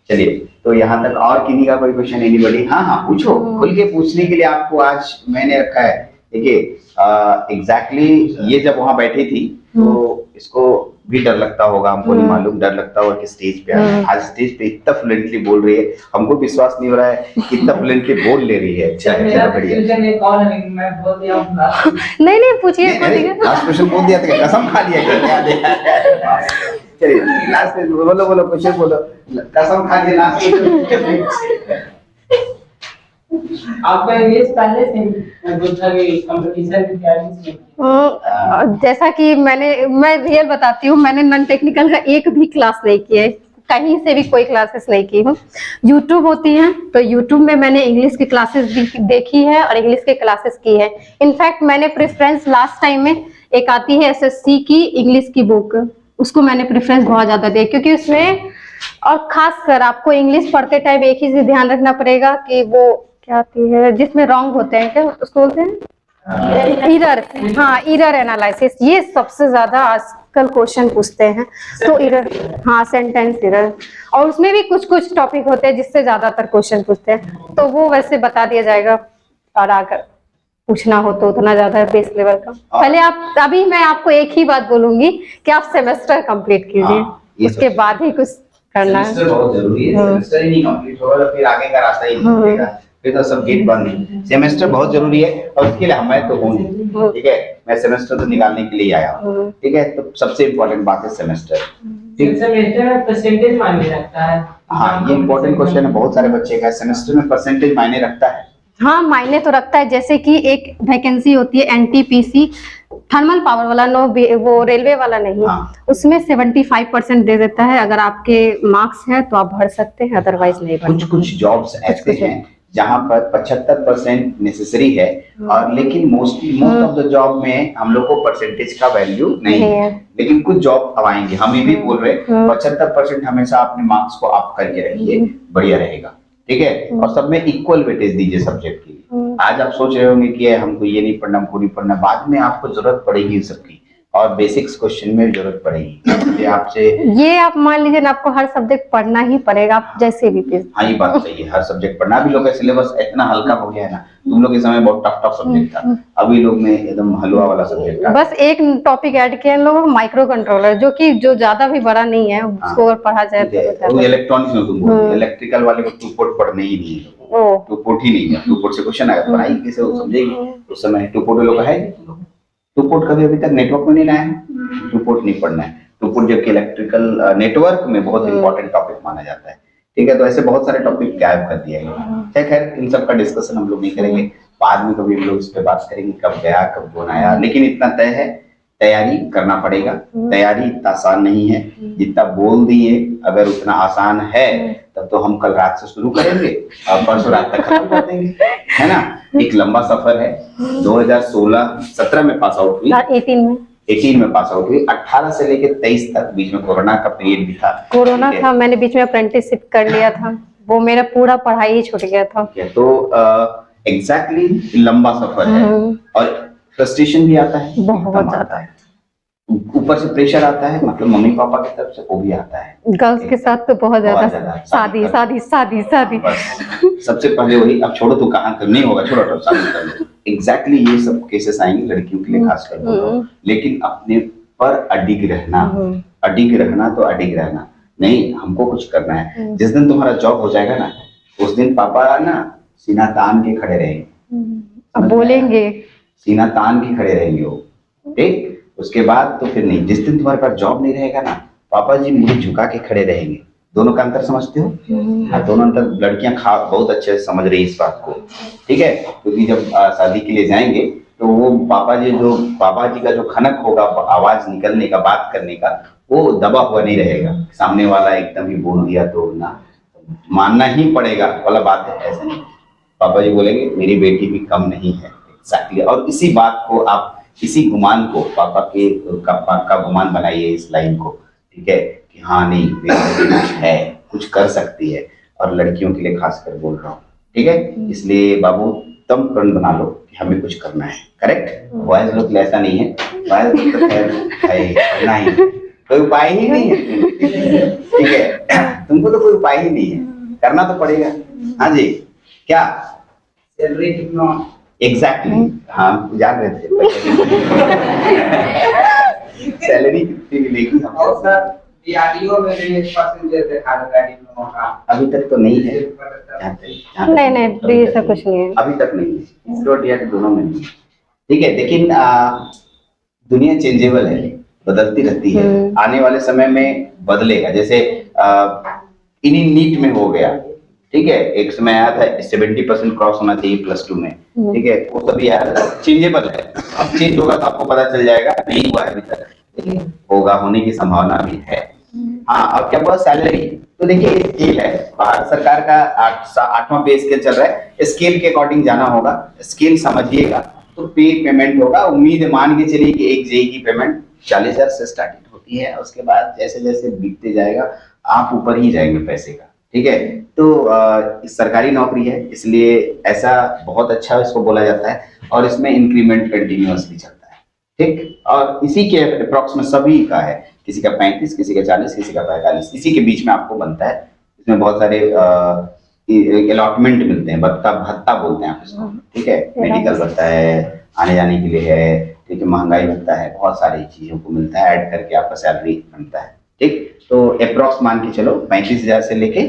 चलिए, तो यहाँ तक। और किन्हीं का कोई क्वेश्चन? एनीबॉडी? हाँ, पूछो, खुल के पूछने के लिए आपको आज मैंने रखा है। देखिए, एग्जैक्टली ये जब वहां बैठी थी तो इसको भी डर लगता होगा, हमको नहीं मालूम, डर लगता होगा कि स्टेज पे आज स्टेज पे इतना फ्लुएंटली बोल रही है, हमको विश्वास नहीं हो रहा है कि इतना फ्लुएंटली बोल ले रही है। अच्छा है, चलो बढ़िया।
नहीं, पूछिए।
लास्ट क्वेश्चन बोल दिया था, कसम खा लिया क्या? चलिए, लास्ट में बोलो क्वेश्चन बोलो, कसम खा लिया लास्ट।
आपका इंग्लिश पहले से कंपटीशन की तैयारी?
जैसा कि मैं रियल बताती हूँ, मैंने नॉन टेक्निकल का एक भी क्लास नहीं किया है, कहीं से भी कोई क्लासेस नहीं की हूँ। यूट्यूब होती है तो यूट्यूब में मैंने इंग्लिश की क्लासेस भी देखी है और इंग्लिश के क्लासेस की है। इनफैक्ट मैंने प्रेफरेंस लास्ट टाइम में एक आती है SSC की इंग्लिश की बुक, उसको मैंने प्रेफरेंस बहुत ज्यादा दी, क्योंकि उसमें और खास कर आपको इंग्लिश पढ़ते टाइम एक ही चीज ध्यान रखना पड़ेगा कि वो क्या आती है जिसमें रॉन्ग होते हैं, क्या उसको बोलते हैं, इरर। हाँ, इरर एनालिसिस, ये सबसे ज्यादा आजकल क्वेश्चन पूछते हैं। तो इरर, हाँ, सेंटेंस इरर, और उसमें भी कुछ टॉपिक होते हैं जिससे ज्यादातर क्वेश्चन पूछते हैं, तो वो वैसे बता दिया जाएगा। और अगर पूछना हो तो उतना ज्यादा बेस लेवल का। पहले आप, अभी मैं आपको एक ही बात बोलूंगी कि आप सेमेस्टर कंप्लीट कीजिए, उसके बाद ही कुछ करना है।
सेमेस्टर बहुत जरूरी है, सेमेस्टर ही नहीं कंप्लीट होगा तो फिर आगे का रास्ता ही नहीं मिलेगा, फिर तो सब गेट बंद है। सेमेस्टर बहुत जरूरी है और उसके लिए मैं तो हूँ, ठीक है, मैं सेमेस्टर तो निकालने के लिए आया हूँ, ठीक है। तो सबसे इम्पोर्टेंट बात है सेमेस्टर।
सेमेस्टर में परसेंटेज मायने रखता है?
हाँ, ये इम्पोर्टेंट क्वेश्चन है, बहुत सारे बच्चे का सेमेस्टर में परसेंटेज मायने रखता है।
हाँ, मायने तो रखता है। जैसे कि एक वैकेंसी होती है NTPC थर्मल पावर वाला, नो वो रेलवे वाला नहीं, उसमें 75% दे देता है। अगर आपके मार्क्स है तो आप भर सकते हैं, अदरवाइज नहीं भर।
कुछ जॉब्स ऐसे हैं जहाँ पर 75% नेसेसरी है, और लेकिन मोस्ट ऑफ द जॉब में हम लोग को परसेंटेज का वैल्यू नहीं है। लेकिन कुछ जॉब अब आएंगे, हम ये भी बोल रहे हैं 75% हमेशा अपने मार्क्स को अप करके रखिए, बढ़िया रहेगा, ठीक है। और सब में इक्वल वेटेज दीजिए सब्जेक्ट की। आज आप सोच रहे होंगे कि हमको ये नहीं पढ़ना, हमको नहीं पढ़ना, बाद में आपको जरूरत पड़ेगी इन सबकी, और बेसिक्स क्वेश्चन में जरूरत पड़ेगी। ये आपसे, ये
आप मान लीजिए ना, आपको हर सब्जेक्ट पढ़ना ही पड़ेगा, आप जैसे भी पेज।
हाँ, ये बात सही है, हर सब्जेक्ट पढ़ना। भी लोग का सिलेबस इतना हल्का हो गया है ना, तुम लोग के समय बहुत टफ सब्जेक्ट था, अभी लोग में एकदम हलवा वाला सब्जेक्ट था।
बस एक टॉपिक ऐड किया इन लोगों को, माइक्रो कंट्रोलर, जो ज्यादा भी बड़ा नहीं है, उसको और पढ़ा जाए तो।
इलेक्ट्रॉनिक्स में तुम बोल, इलेक्ट्रिकल वाले को 2 पोर्ट पढ़ने ही नहीं है, 2 पोर्ट ही नहीं है। 2 पोर्ट से क्वेश्चन आएगा, पढ़ाई कैसे वो समझेगी उस समय। 2 पोर्ट लोग है, 2 पोर्ट कभी अभी तक नेटवर्क में नहीं लाए हैं, 2 पोर्ट नहीं पढ़ना है। 2 पोर्ट जबकि इलेक्ट्रिकल नेटवर्क में बहुत इंपॉर्टेंट टॉपिक माना जाता है, ठीक है। तो ऐसे बहुत सारे टॉपिक गायब कर दिया गया। खैर, इन सब का डिस्कशन हम लोग नहीं करेंगे, बाद में कभी हम लोग इस पे बात करेंगे, कब गया कब कौन आया। लेकिन इतना तय है, तैयारी करना पड़ेगा। तैयारी इतना आसान नहीं है जितना बोल दिए, अगर उतना आसान है तब तो हम कल रात से शुरू करेंगे और परसों रात तक खत्म कर देंगे, है ना। एक लंबा सफर है। 2016-17 में पास आउट हुई, 18 में पास आउट हुई, 18 से लेके 23 तक बीच में कोरोना का पीरियड भी था।
कोरोना
ठीक है?
था, मैंने बीच में अप्रेंटिसशिप कर लिया था, वो मेरा पूरा पढ़ाई ही छूट गया था।
ठीक है, तो एग्जैक्टली लंबा सफर है और फ्रस्ट्रेशन भी आता है,
बहुत
एकदम
ज्यादा
आता है, ऊपर से प्रेशर आता है, मतलब मम्मी पापा की तरफ से वो भी आता है।
गर्ल्स के साथ तो बहुत ज्यादा
ज्यादा
शादी शादी शादी शादी।
बस सबसे पहले वही, अब छोड़ो तो कहाँ करनी होगा, छोड़ो तो शादी कर लो। एग्जैक्टली ये सब केसेस आएंगे लड़कियों के लिए खासकर बोल रहा हूं। लेकिन अपने पर अडिग रहना, अडिग रहना तो अडिग रहना, नहीं हमको कुछ करना है। जिस दिन तुम्हारा जॉब हो जाएगा ना, उस दिन पापा ना सीना तान के खड़े रहेंगे,
अब बोलेंगे,
सीना तान के खड़े रहेंगे वो, ठीक। उसके बाद तो फिर नहीं, जिस दिन तुम्हारे पास जॉब नहीं रहेगा ना, पापा जी मुझे झुका के खड़े रहेंगे। दोनों का अंतर समझते हो? हाँ, दोनों अंतर लड़कियां बहुत अच्छे से समझ रही है इस बात को, ठीक है। क्योंकि जब शादी के लिए जाएंगे तो वो पापा जी का जो खनक होगा, आवाज निकलने का, बात करने का, वो दबा हुआ नहीं रहेगा। सामने वाला एकदम ही बोल दिया तो ना मानना ही पड़ेगा वाला बात है, ऐसा नहीं। पापा जी बोलेंगे मेरी बेटी भी कम नहीं है, एग्जैक्टली। और इसी बात को आप, इसी गुमान को पापा का गुमान बनाइए इस लाइन को, ठीक है, कि हाँ नहीं बेटी कुछ है, कुछ कर सकती है। और लड़कियों के लिए खासकर बोल रहा हूँ, ठीक है। इसलिए बाबू तम प्रण बना लो कि हमें कुछ करना है, करेक्ट। बॉयज लोग के लिए ऐसा नहीं है, बॉयज लोग तो खैर है, करना ही है, कोई उपाय ही नहीं है, ठीक है। तुमको तो कोई उपाय ही नहीं है, करना तो पड़ेगा। हाँ जी, क्या
सैलरी कितना?
एग्जैक्टली हाँ जान रहे थे सैलरी कितनी मिलेगी
और
हमको?
सर डीआरडीओ में भी परसेंटेज देखा जाता है डिप्लोमा का,
अभी तक तो नहीं है,
नहीं ऐसा कुछ नहीं है,
अभी तक नहीं है, इसरो डीआरडी दोनों में नहीं है, ठीक है। लेकिन दुनिया चेंजेबल है, बदलती रहती है, आने वाले समय में बदलेगा। जैसे इन्हीं नीट में हो गया, ठीक है, एक समय आया था 70% क्रॉस होना चाहिए +2 में, ठीक है, वो सभी आया था, चेंजेबल है। अब चेंज होगा तो आपको पता चल जाएगा, नहीं हुआ है अभी तक, लेकिन होगा, होने की संभावना भी है। हाँ, अब क्या हुआ सैलरी, तो देखिए स्केल है, भारत सरकार का 8वां पे स्केल चल रहा है, स्केल के अकॉर्डिंग जाना होगा, स्केल समझिएगा तो पे पेमेंट होगा। उम्मीद है, मान के चलिए कि एक जेई की पेमेंट 40,000 से स्टार्टिंग होती है, उसके बाद जैसे जैसे बीतते जाएगा आप ऊपर ही जाएंगे पैसे का, ठीक है। तो सरकारी नौकरी है, इसलिए ऐसा बहुत अच्छा इसको बोला जाता है, और इसमें इंक्रीमेंट कंटिन्यूअसली चलता है, ठीक। और इसी के अप्रोक्स में सभी का है, किसी का 35, किसी का 40, किसी का 45, इसी के बीच में आपको बनता है। इसमें बहुत सारे अलॉटमेंट मिलते हैं, भत्ता बोलते हैं आप इसको, ठीक है। मेडिकल भत्ता है, आने जाने के लिए है, ठीक है, महंगाई भत्ता है, बहुत सारी चीजों को मिलता है, ऐड करके आपका सैलरी बनता है, ठीक। तो अप्रोक्स मान के चलो 35,000 से लेके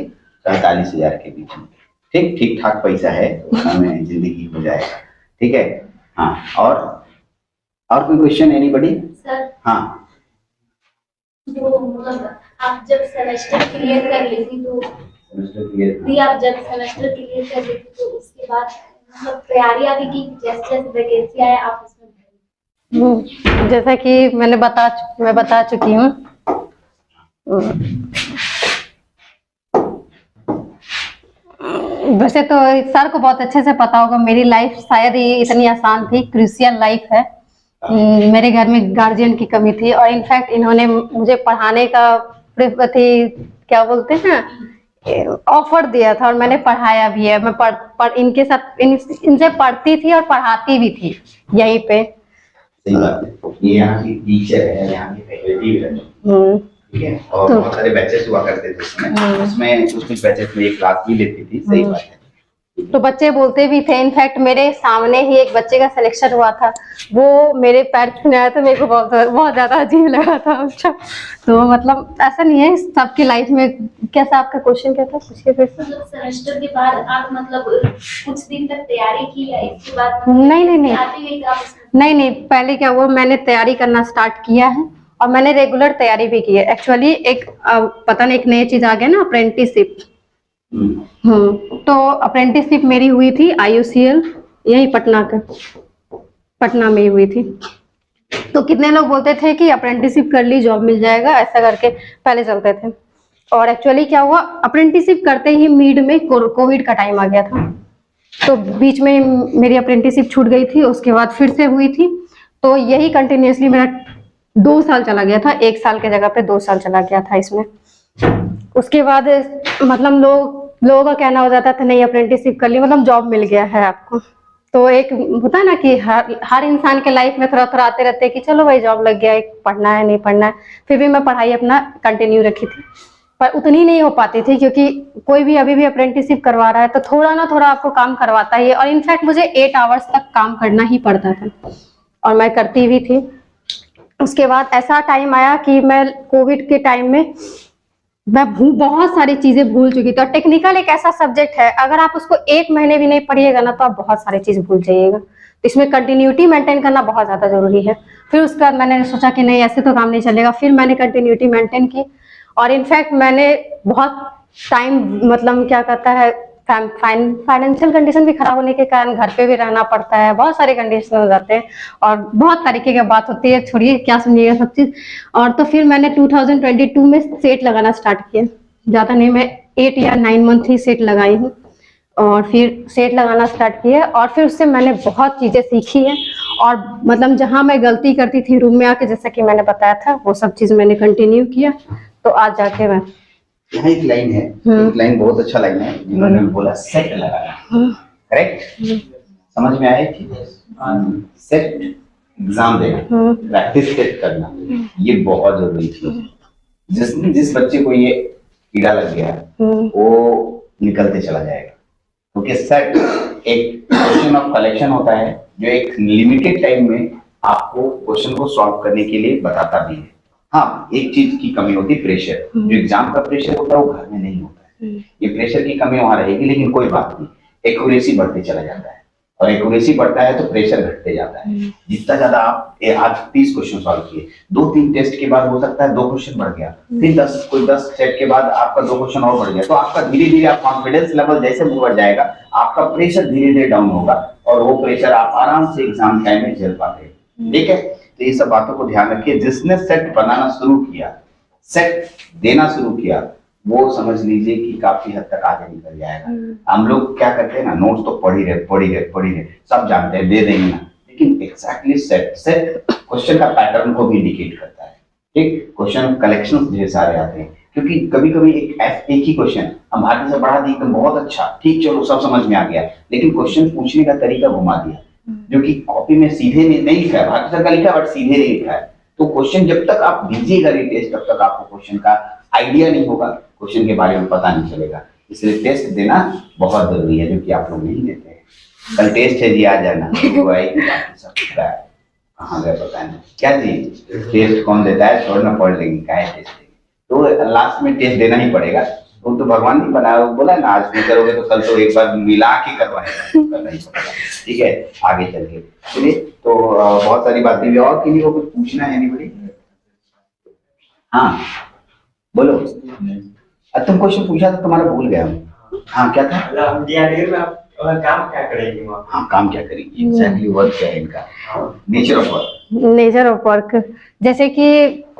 45,000 के बीच में, ठीक ठीक ठाक पैसा है, उसमें जिंदगी हो जाएगा, ठीक है। हाँ, और कोई क्वेश्चन एनीबॉडी?
सर
हाँ,
वो मतलब आप जब सेमेस्टर क्लियर कर लेती तो आप जब सेमेस्टर क्लियर कर लेती तो उसके बाद मतलब तैयारी आपकी की, जैसे जैसे वैकेंसी आया आप उसमें?
जैसा कि मैं बता चुकी हूँ, वैसे तो सर को बहुत अच्छे से पता होगा, मेरी लाइफ शायद ही इतनी आसान थी, क्रूशियल लाइफ है। मेरे घर में गार्जियन की कमी थी, और इनफैक्ट इन्होंने मुझे पढ़ाने का क्या बोलते हैं ऑफर दिया था, और मैंने पढ़ाया भी है। मैं इनके साथ इनसे पढ़ती थी और पढ़ाती भी थी यहीं पे।
सही बात है, ये यहाँ की टीचर है, यहाँ की फैकल्टी है, ठीक है। और बहुत सारे बैचेस हुआ करते थे उसमें कुछ बैचेस में एक क्लास भी लेती थी, सही बात है।
तो बच्चे बोलते भी थे, इनफैक्ट मेरे सामने ही एक बच्चे का सिलेक्शन हुआ था, वो मेरे पैर छूने आया, तो मेरे को बहुत ज्यादा अजीब लगा था। अच्छा, तो मतलब ऐसा नहीं है सबकी लाइफ में। कैसा आपका क्वेश्चन क्या था?
मतलब सेमेस्टर के बाद आप मतलब कुछ दिन तक तैयारी की या इसके बाद
नहीं, पहले क्या हुआ, मैंने तैयारी करना स्टार्ट किया है, और मैंने रेगुलर तैयारी भी की है। एक्चुअली एक पता नहीं, एक नई चीज आ गया ना, अप्रेंटिसशिप। तो अप्रेंटिसशिप मेरी हुई थी IUCL, यही पटना में ही हुई थी। तो कितने लोग बोलते थे कि अप्रेंटिसशिप कर ली जॉब मिल जाएगा, ऐसा करके पहले चलते थे। और एक्चुअली क्या हुआ, अप्रेंटिसशिप करते ही मिड में कोविड का टाइम आ गया था, तो बीच में मेरी अप्रेंटिसशिप छूट गई थी, उसके बाद फिर से हुई थी। तो यही कंटिन्यूअसली मेरा 2 साल चला गया था, 1 साल की जगह पे 2 साल चला गया था इसमें। उसके बाद मतलब लोगों का कहना हो जाता था नहीं अप्रेंटिसशिप कर ली मतलब जॉब मिल गया है आपको। तो एक होता है ना कि हर इंसान के लाइफ में थोड़ा थोड़ा आते रहते हैं कि चलो भाई जॉब लग गया है, पढ़ना है नहीं पढ़ना है। फिर भी मैं पढ़ाई अपना कंटिन्यू रखी थी, पर उतनी नहीं हो पाती थी क्योंकि कोई भी अभी भी अप्रेंटिसशिप करवा रहा है तो थोड़ा ना थोड़ा आपको काम करवाता ही है। और इनफैक्ट मुझे 8 आवर्स तक काम करना ही पड़ता था और मैं करती भी थी। उसके बाद ऐसा टाइम आया कि मैं कोविड के टाइम में मैं बहुत सारी चीजें भूल चुकी थी। और टेक्निकल एक ऐसा सब्जेक्ट है, अगर आप उसको 1 महीने भी नहीं पढ़िएगा ना तो आप बहुत सारी चीज भूल जाइएगा। तो इसमें कंटिन्यूटी मेंटेन करना बहुत ज्यादा जरूरी है। फिर उसके बाद मैंने सोचा कि नहीं ऐसे तो काम नहीं चलेगा, फिर मैंने कंटिन्यूटी मेंटेन की। और इनफैक्ट मैंने बहुत टाइम मतलब क्या कहता है फाइनेंशियल कंडीशन भी खराब होने के कारण घर पे भी रहना पड़ता है, बहुत सारे कंडीशन हो जाते हैं और बहुत तरीके की बात होती है, छोड़िए क्या सुनिएगा सब चीज। और तो फिर मैंने 2022 में सेट लगाना स्टार्ट किया, ज्यादा नहीं मैं 8 या 9 मंथ ही सेट लगाई हूँ। और फिर सेट लगाना स्टार्ट किया और फिर उससे मैंने बहुत चीजें सीखी है। और मतलब जहाँ मैं गलती करती थी रूम में आके, जैसा कि मैंने बताया था, वो सब चीज मैंने कंटिन्यू किया तो आज जाके मैं
यहाँ एक लाइन है, एक लाइन बहुत अच्छा लाइन है जिन्होंने बोला सेट लगाना, करेक्ट? समझ में आया कि सेट एग्जाम देना, प्रैक्टिस सेट करना, ये बहुत जरूरी चीज। जिस बच्चे को ये कीड़ा लग गया वो निकलते चला जाएगा, क्योंकि सेट एक क्वेश्चन ऑफ कलेक्शन होता है जो एक लिमिटेड टाइम में आपको क्वेश्चन को सॉल्व करने के लिए बताता भी है। हाँ, एक चीज की कमी होती है, प्रेशर। जो एग्जाम का प्रेशर होता है वो घर में नहीं होता है, ये प्रेशर की कमी वहां रहेगी, लेकिन कोई बात नहीं, एक्यूरेसी बढ़ते चला जाता है और एक्यूरेसी बढ़ता है तो प्रेशर घटते जाता है। जितना ज्यादा आप आज 30 क्वेश्चन सॉल्व किए, 2-3 टेस्ट के बाद हो सकता है 2 क्वेश्चन बढ़ गया, फिर 10 सेट के बाद आपका 2 क्वेश्चन और बढ़ गया, तो आपका धीरे धीरे आप कॉन्फिडेंस लेवल जैसे बढ़ जाएगा, आपका प्रेशर धीरे धीरे डाउन होगा और वो प्रेशर आप आराम से एग्जाम टाइम में झेल पाते हैं। ठीक है, तो ये सब बातों को ध्यान रखिए। जिसने सेट बनाना शुरू किया, सेट देना शुरू किया, वो समझ लीजिए कि काफी हद तक आगे निकल जाएगा। हम लोग क्या करते हैं ना, नोट्स तो पढ़ ही रहे, सब जानते हैं, दे देंगे ना, लेकिन एग्जैक्टली सेट क्वेश्चन का पैटर्न को भी इंडिकेट करता है। ठीक, क्वेश्चन कलेक्शन ढेर सारे आते हैं, क्योंकि कभी कभी एक ही क्वेश्चन हम भारतीय से पढ़ा दिए, बहुत अच्छा, ठीक, चलो सब समझ में आ गया, लेकिन क्वेश्चन पूछने का तरीका घुमा दिया, जो कि कॉपी में सीधे नहीं लिखा है, भारतीय सरकार लिखा है बट सीधे नहीं लिखा है। तो क्वेश्चन जब तक आप दीजिएगा टेस्ट, तब तक आपको क्वेश्चन का आइडिया नहीं होगा, क्वेश्चन के बारे में पता नहीं चलेगा। इसलिए टेस्ट देना बहुत जरूरी है, जो कि आप लोग नहीं देते हैं। कल टेस्ट है जी, आ जाना, वो आएगी, सब कहाँ गए पता नहीं क्या जी, टेस्ट कौन देता है, छोड़ना पढ़ लेंगे, क्या है टेस्ट, तो लास्ट में टेस्ट देना ही पड़ेगा। तो भगवान नहीं बनाया, बोला ना आज नहीं करोगे तो कल तो एक बार मिला के करवाएगा, ठीक है, आगे चल के। चलिए, तो बहुत सारी बातें भी, और किसी को कुछ पूछना है नहीं बड़ी? हाँ बोलो, तुम क्वेश्चन पूछा था, तुम्हारा भूल गया हूँ। हाँ क्या था?
में आप काम क्या करेंगे वहाँ?
हाँ, काम क्या करेंगे, एग्जैक्टली वर्क क्या है इनका, nature of work.
Nature of work, जैसे कि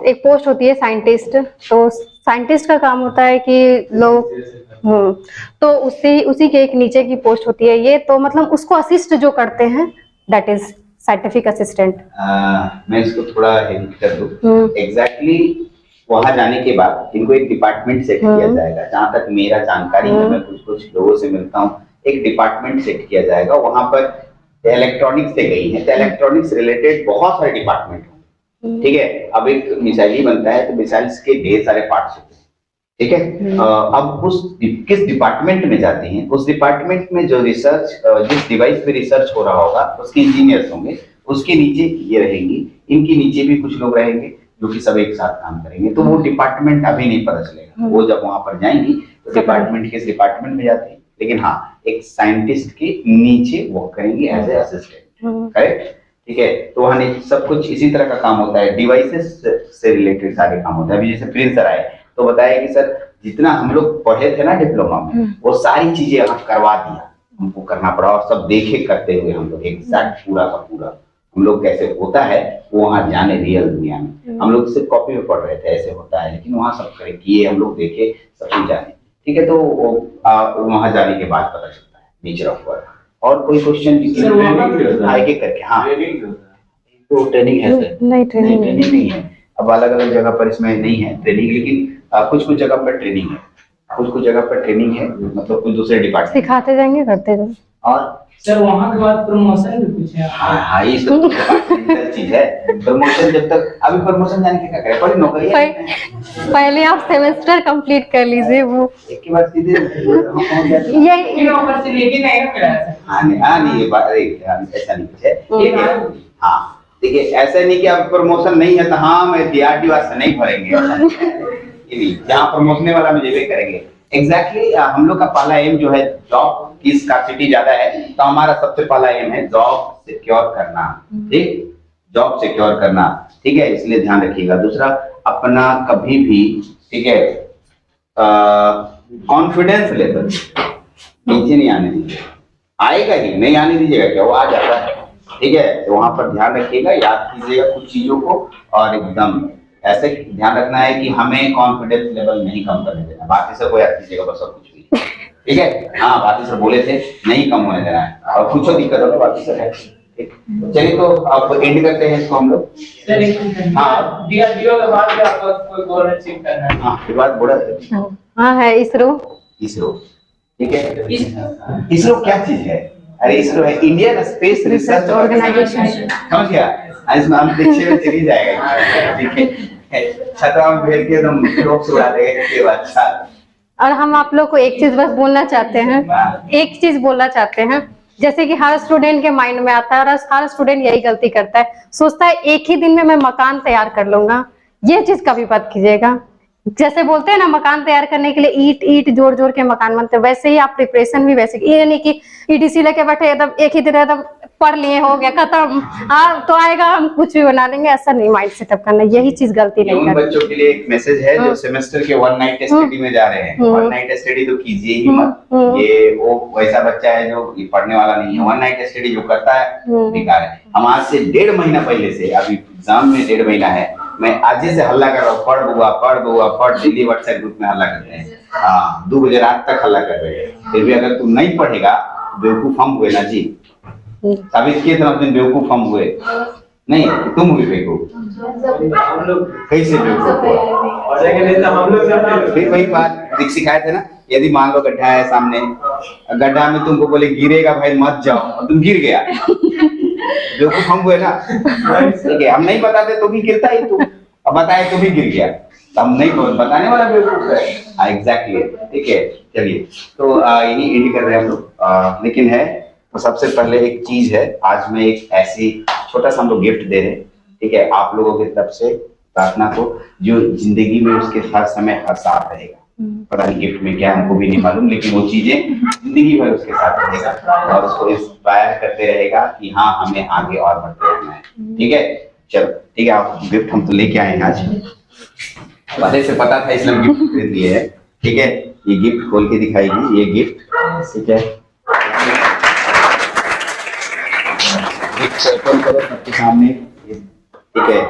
एक पोस्ट होती है साइंटिस्ट, तो साइंटिस्ट का काम होता है कि लोग तो उसी के एक नीचे की पोस्ट होती है ये, तो मतलब उसको असिस्ट जो करते हैं, दैट इज साइंटिफिक असिस्टेंट।
मैं इसको थोड़ा हिंट कर दूं, एग्जैक्टली वहां जाने के बाद इनको एक डिपार्टमेंट सेट किया जाएगा। जहां तक मेरा जानकारी है, मैं कुछ लोगों से मिलता हूँ, एक डिपार्टमेंट सेट किया जाएगा। वहां पर इलेक्ट्रॉनिक्स से गई है, तो इलेक्ट्रॉनिक्स रिलेटेड बहुत सारे डिपार्टमेंट होंगे, ठीक है। अब एक मिसाइल ही बनता है, तो मिसाइल्स के ढेर सारे पार्ट्स होते हैं, ठीक है। अब उस किस डिपार्टमेंट में जाते हैं, उस डिपार्टमेंट में जो रिसर्च, जिस डिवाइस पे रिसर्च हो रहा होगा, उसके इंजीनियर्स होंगे, उसके नीचे ये रहेंगी, इनके नीचे भी कुछ लोग रहेंगे जो कि सब एक साथ काम करेंगे। तो वो डिपार्टमेंट अभी नहीं पता चलेगा, वो जब वहां पर जाएंगी तो डिपार्टमेंट किस डिपार्टमेंट में जाते हैं, लेकिन हाँ, एक साइंटिस्ट के नीचे वर्क करेंगे एज ए असिस्टेंट, करेक्ट, ठीक है। तो वहां सब कुछ इसी तरह का काम होता है, डिवाइसेस से रिलेटेड सारे काम होता है। अभी जैसे प्रिंसर आए तो बताया कि सर जितना हम लोग पढ़े थे ना डिप्लोमा में, वो सारी चीजें यहाँ करवा दिया, हमको करना पड़ा, और सब देखे करते हुए हम लोग एग्जैक्ट पूरा का पूरा हम लोग कैसे होता है वो वहाँ जाने रियल दुनिया में। हम लोग सिर्फ कॉपी में पढ़ रहे थे ऐसे होता है, लेकिन वहाँ सब करे किए, हम लोग देखे, सब कुछ जाने, ठीक है। तो वहाँ जाने के बाद पता चलता है नेचर ऑफ वर्क। और कोई क्वेश्चन एक एक करके? हाँ, तो ट्रेनिंग है सर?
नहीं, ट्रेनिंग
ट्रेनिंग नहीं है। अब अलग अलग जगह पर इसमें नहीं है ट्रेनिंग, लेकिन कुछ कुछ जगह पर ट्रेनिंग है, कुछ कुछ जगह पर ट्रेनिंग है, मतलब कुछ दूसरे डिपार्टमेंट
सिखाते जाएंगे, करते जाएंगे।
और
सर वहाँ के बाद प्रमोशन भी कुछ है?
हाँ, ये सब डिपार्टमेंटल चीज है। प्रमोशन जब तक, अभी प्रमोशन जाने के क्या करें, बड़ी नौकरी है।
पहले आप सेमेस्टर कंप्लीट कर लीजिए, वो
एक के बाद सीधे
ये
ऊपर से लेके नहीं ना मिला है।
नहीं ये बात ऐसा नहीं कुछ है। हाँ देखिए, ऐसा नहीं कि अब प्रमोशन नहीं है तो हाँ मैं DRDO वास्ते नहीं भरेंगे, ये नहीं, जहाँ प्रमोशन वाला में जेबे करेंगे। एग्जैक्टली हम लोग का पहला एम जो है जॉब की स्कार्सिटी ज्यादा है, तो हमारा सबसे पहला एम है जॉब सिक्योर करना, ठीक, जॉब सिक्योर करना, ठीक है, इसलिए ध्यान रखिएगा। दूसरा, अपना कभी भी, ठीक है, कॉन्फिडेंस लेवल नीचे नहीं आने दीजिए, आएगा ही नहीं, आने दीजिएगा क्या, वो आ जाता है, ठीक है, तो वहां पर ध्यान रखिएगा, याद कीजिएगा कुछ चीजों को, और एकदम ऐसे ध्यान रखना है कि हमें कॉन्फिडेंस लेवल नहीं कम करने देना। बाकी सब को याद कीजिएगा बस, सब कुछ भी, ठीक है। हाँ, बाकी सब बोले थे नहीं कम होने देना है, और कुछ दिक्कत हो तो बाकी सब है, ठीक। चलिए, तो अब एंड करते हैं इसको हम लोग।
सर हाँ, DRDO के बाद भी आपको कोई गोल अचीव करना है?
हाँ, ये बात बोला है।
हाँ है इसरो।
इसरो, ठीक है। इसरो क्या चीज है? अरे इसरो है इंडियन स्पेस रिसर्च ऑर्गेनाइजेशन, समझ गया? इसमें हम दीक्षे में चली जाएगा, ठीक है, छतरा में भेज के तुम लोग से उड़ा देगा इसके बाद साथ।
और हम आप लोग को एक चीज बस बोलना चाहते हैं, एक चीज बोलना चाहते हैं, जैसे कि हर स्टूडेंट के माइंड में आता है और हर स्टूडेंट यही गलती करता है, सोचता है एक ही दिन में मैं मकान तैयार कर लूंगा। ये चीज कभी मत कीजिएगा। जैसे बोलते हैं ना, मकान तैयार करने के लिए ईट ईट जोड़ जोड़ के मकान बनते हैं, वैसे ही आप प्रिपरेशन भी वैसे, ये नहीं कि EDC लेके बैठे एकदम एक ही दिन एकदम पढ़ लिए हो गया खत्म, हाँ तो आएगा हम कुछ भी बना लेंगे, ऐसा नहीं माइंड सेटअप करना, यही चीज गलती नहीं
करनी। बच्चों के लिए एक मैसेज है जो सेमेस्टर के 1 नाइट स्टडी में जा रहे हैं, 1 नाइट स्टडी तो कीजिए ही मत, ये वो वैसा बच्चा है जो पढ़ने वाला नहीं है, 1 नाइट स्टडी जो करता है बेकार है। हम आज से 1.5 महीना पहले से, अभी एग्जाम में 1.5 महीना है, मैं आज से हल्ला कर रहा हूँ, पढ़ बुआ पढ़, दिल्ली व्हाट्सएप ग्रुप में हल्ला करते हैं, हाँ 2 बजे रात तक हल्ला कर रहे हैं, फिर भी अगर तू नहीं पढ़ेगा, बेवकूफ हम हुए ना जी, साबित किए तरफ दिन बेवकूफ हम हुए नहीं, तुम हुई बेवकूफ,
हम लोग
कैसे बेवकूफ हुआ?
और जगह नहीं तो हम लोग
फिर वही बात सिखाए थे ना, यदि मान लो गड्ढा है सामने, गड्ढा में तुमको बोले गिरेगा भाई मत जाओ, और तुम गिर गया, बेवकूफ हम हुए ना, ठीक है, हम नहीं बताते तो भी गिरता ही तू, अब बताए तो भी गिर गया, तो हम नहीं बताने वाला बेवकूफ है। हाँ एग्जैक्टली, ठीक है। चलिए, तो यही एंड कर रहे हैं हम लोग, लेकिन है तो सबसे पहले एक चीज है, आज मैं एक ऐसी छोटा सा हम लोग गिफ्ट दे रहे हैं, ठीक है, आप लोगों की तरफ से प्रार्थना को, जो जिंदगी में उसके हर समय हर साथ रहेगा। पता नहीं गिफ्ट में क्या, हमको भी नहीं मालूम, लेकिन वो चीजें जिंदगी भर उसके साथ रहेगा और उसको इंस्पायर करते रहेगा कि हाँ हमें आगे और बढ़ते रहना है, ठीक है। चलो ठीक है, आप गिफ्ट हम तो लेके आए हैं आज, पहले से पता था इसलिए गिफ्ट खरीद लिए है, ठीक है। ये गिफ्ट खोल के दिखाएगी, ये गिफ्ट, ठीक है, गिफ्ट ओपन करो सबके सामने, ठीक है।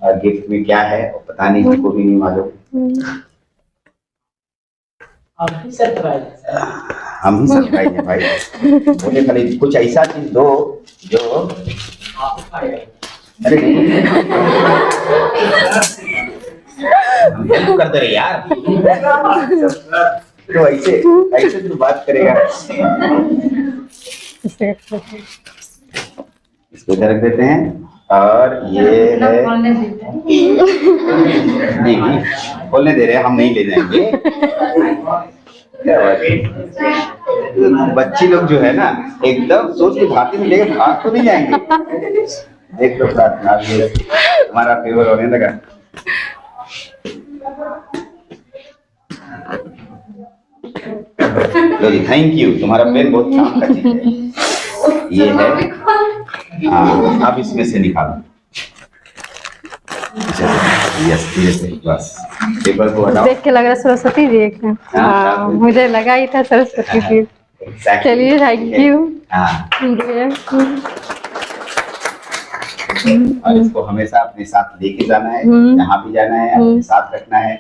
और गिफ्ट में क्या है पता नहीं, हमको भी नहीं मालूम,
आप भी सरप्राइज है।
हम ही सरप्राइज है भाई, बोले खाली कुछ ऐसा चीज दो जो
आप खाएगा।
अरे हम हेल्प कर दे रहे यार, तो ऐसे ऐसे तो बात करेगा। इसको इधर रख देते हैं, और ये है नहीं खोलने दे रहे हैं, हम नहीं ले जाएंगे। बच्ची लोग जो है ना एकदम सोच के भाती में लेके भाग तो नहीं जाएंगे। एक तो प्रार्थना हमारा फेवर होने लगा। लो जी, थैंक यू, तुम्हारा पेन बहुत काम का चीज है। ये है, हाँ अब इसमें से निकालो, यस बस पेपर को हटाओ।
देख के लग रहा सरस्वती जी एक, हाँ मुझे लगा ही था सरस्वती जी। चलिए थैंक यू।
और इसको हमेशा अपने साथ लेके जाना है, जहाँ भी जाना है अपने साथ रखना है,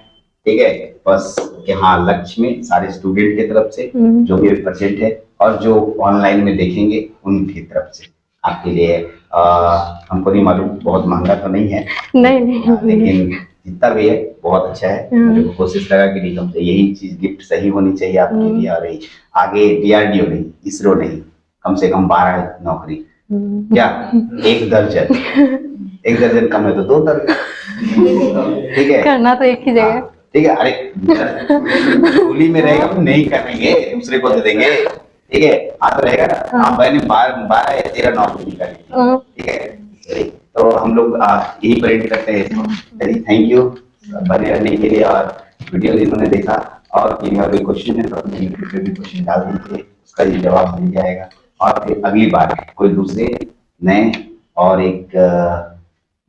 ठीक है। बस कि हाँ लक्ष्य में सारे स्टूडेंट की तरफ से जो भी प्रेजेंट है और जो ऑनलाइन में देखेंगे उनकी तरफ से आपके लिए हमको नहीं मालूम, बहुत महंगा तो नहीं है,
नहीं नहीं
लेकिन जितना भी है बहुत अच्छा है। मुझे कोशिश लगा कि नहीं, हमसे यही चीज गिफ्ट सही होनी चाहिए आपके लिए। और आगे DRDO नहीं, इसरो नहीं, कम से कम 12 नौकरी, क्या 1 दर्जन कम है तो 2 दर्जन, ठीक है,
करना तो एक ही जगह।
ठीक है। अरे गोली में रहेगा तो नहीं करेंगे, दूसरे को दे देंगे, ठीक है, हाथ रहेगा ना। आप मैंने 12 या 13 नौकरी करेंगे, ठीक है। तो हम लोग यही परेड करते हैं। चलिए, थैंक यू बने रहने के लिए। और वीडियो जिन्होंने देखा और कोई क्वेश्चन है तो अपने यूट्यूब पे भी क्वेश्चन डाल दीजिए, उसका ये जवाब मिल जाएगा। और फिर अगली बार कोई दूसरे नए और एक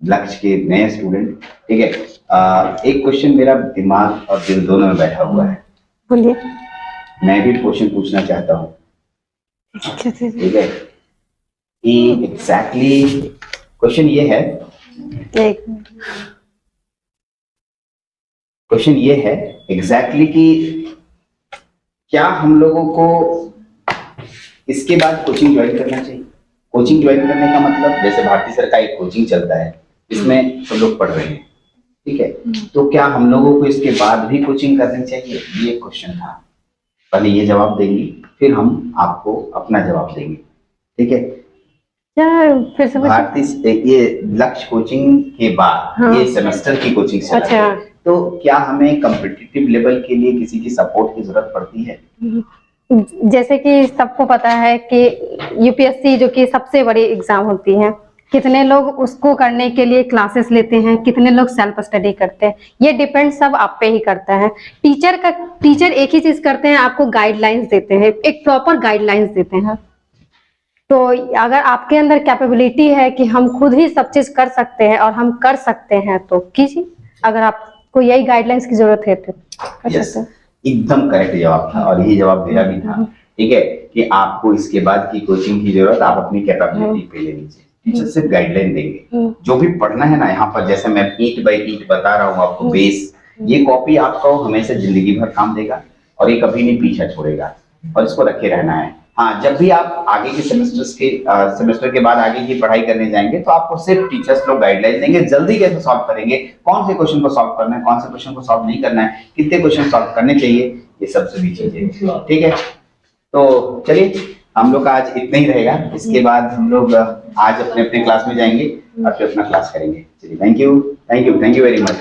लक्ष्य के नए स्टूडेंट, ठीक है। एक क्वेश्चन मेरा दिमाग और दिल दोनों में बैठा हुआ है,
बोलिए।
मैं भी क्वेश्चन पूछना चाहता हूँ, ठीक है। एग्जैक्टली क्वेश्चन ये है, एग्जैक्टली कि क्या हम लोगों को इसके बाद कोचिंग ज्वाइन करना चाहिए? कोचिंग ज्वाइन करने का मतलब, जैसे भारतीय सर का एक कोचिंग चलता है, इसमें सब लोग पढ़ रहे हैं, ठीक है, तो क्या हम लोगों को इसके बाद भी कोचिंग करनी चाहिए? ये क्वेश्चन था। पहले ये जवाब देंगे, फिर हम आपको अपना जवाब देंगे, ठीक है।
क्या फिर से
भारतीय ये लक्ष्य कोचिंग के बाद,
हाँ।
ये सेमेस्टर की कोचिंग चल रही है, तो क्या हमें कॉम्पिटिटिव लेवल के लिए किसी की सपोर्ट की जरूरत पड़ती है?
जैसे कि सबको पता है कि UPSC जो कि सबसे बड़ी एग्जाम होती है, कितने लोग उसको करने के लिए क्लासेस लेते हैं, कितने लोग सेल्फ स्टडी करते हैं, ये डिपेंड सब आप पे ही करता है। टीचर एक ही चीज करते हैं, आपको गाइडलाइंस देते हैं, एक प्रॉपर गाइडलाइंस देते हैं। तो अगर आपके अंदर कैपेबिलिटी है कि हम खुद ही सब चीज कर सकते हैं और हम कर सकते हैं तो कीजिए, अगर आपको यही गाइडलाइंस की जरूरत है तो कर सकते हैं।
एकदम करेक्ट जवाब था, और यही जवाब मेरा भी था, ठीक है, कि आपको इसके बाद की कोचिंग की जरूरत आप अपनी कैपेबिलिटी पे ले लीजिए। टीचर सिर्फ गाइडलाइन देंगे, जो भी पढ़ना है ना, यहाँ पर जैसे मैं ईंट बाय ईंट बता रहा हूँ आपको बेस, ये कॉपी आपको हमेशा जिंदगी भर काम देगा और ये कभी नहीं पीछा छोड़ेगा, और इसको रखे रहना है। हाँ, जब भी आप आगे के सेमेस्टर के बाद आगे की पढ़ाई करने जाएंगे तो आपको सिर्फ टीचर्स लोग गाइडलाइन देंगे, जल्दी कैसे सॉल्व करेंगे, कौन से क्वेश्चन को सॉल्व करना है, कौन से क्वेश्चन को सॉल्व नहीं करना है, कितने क्वेश्चन सॉल्व करने चाहिए, ये सब सभी चीजें, ठीक है। तो चलिए, हम लोग का आज इतना ही रहेगा। इसके बाद हम लोग आज अपने अपने क्लास में जाएंगे और फिर अपना क्लास करेंगे। चलिए, थैंक यू वेरी मच।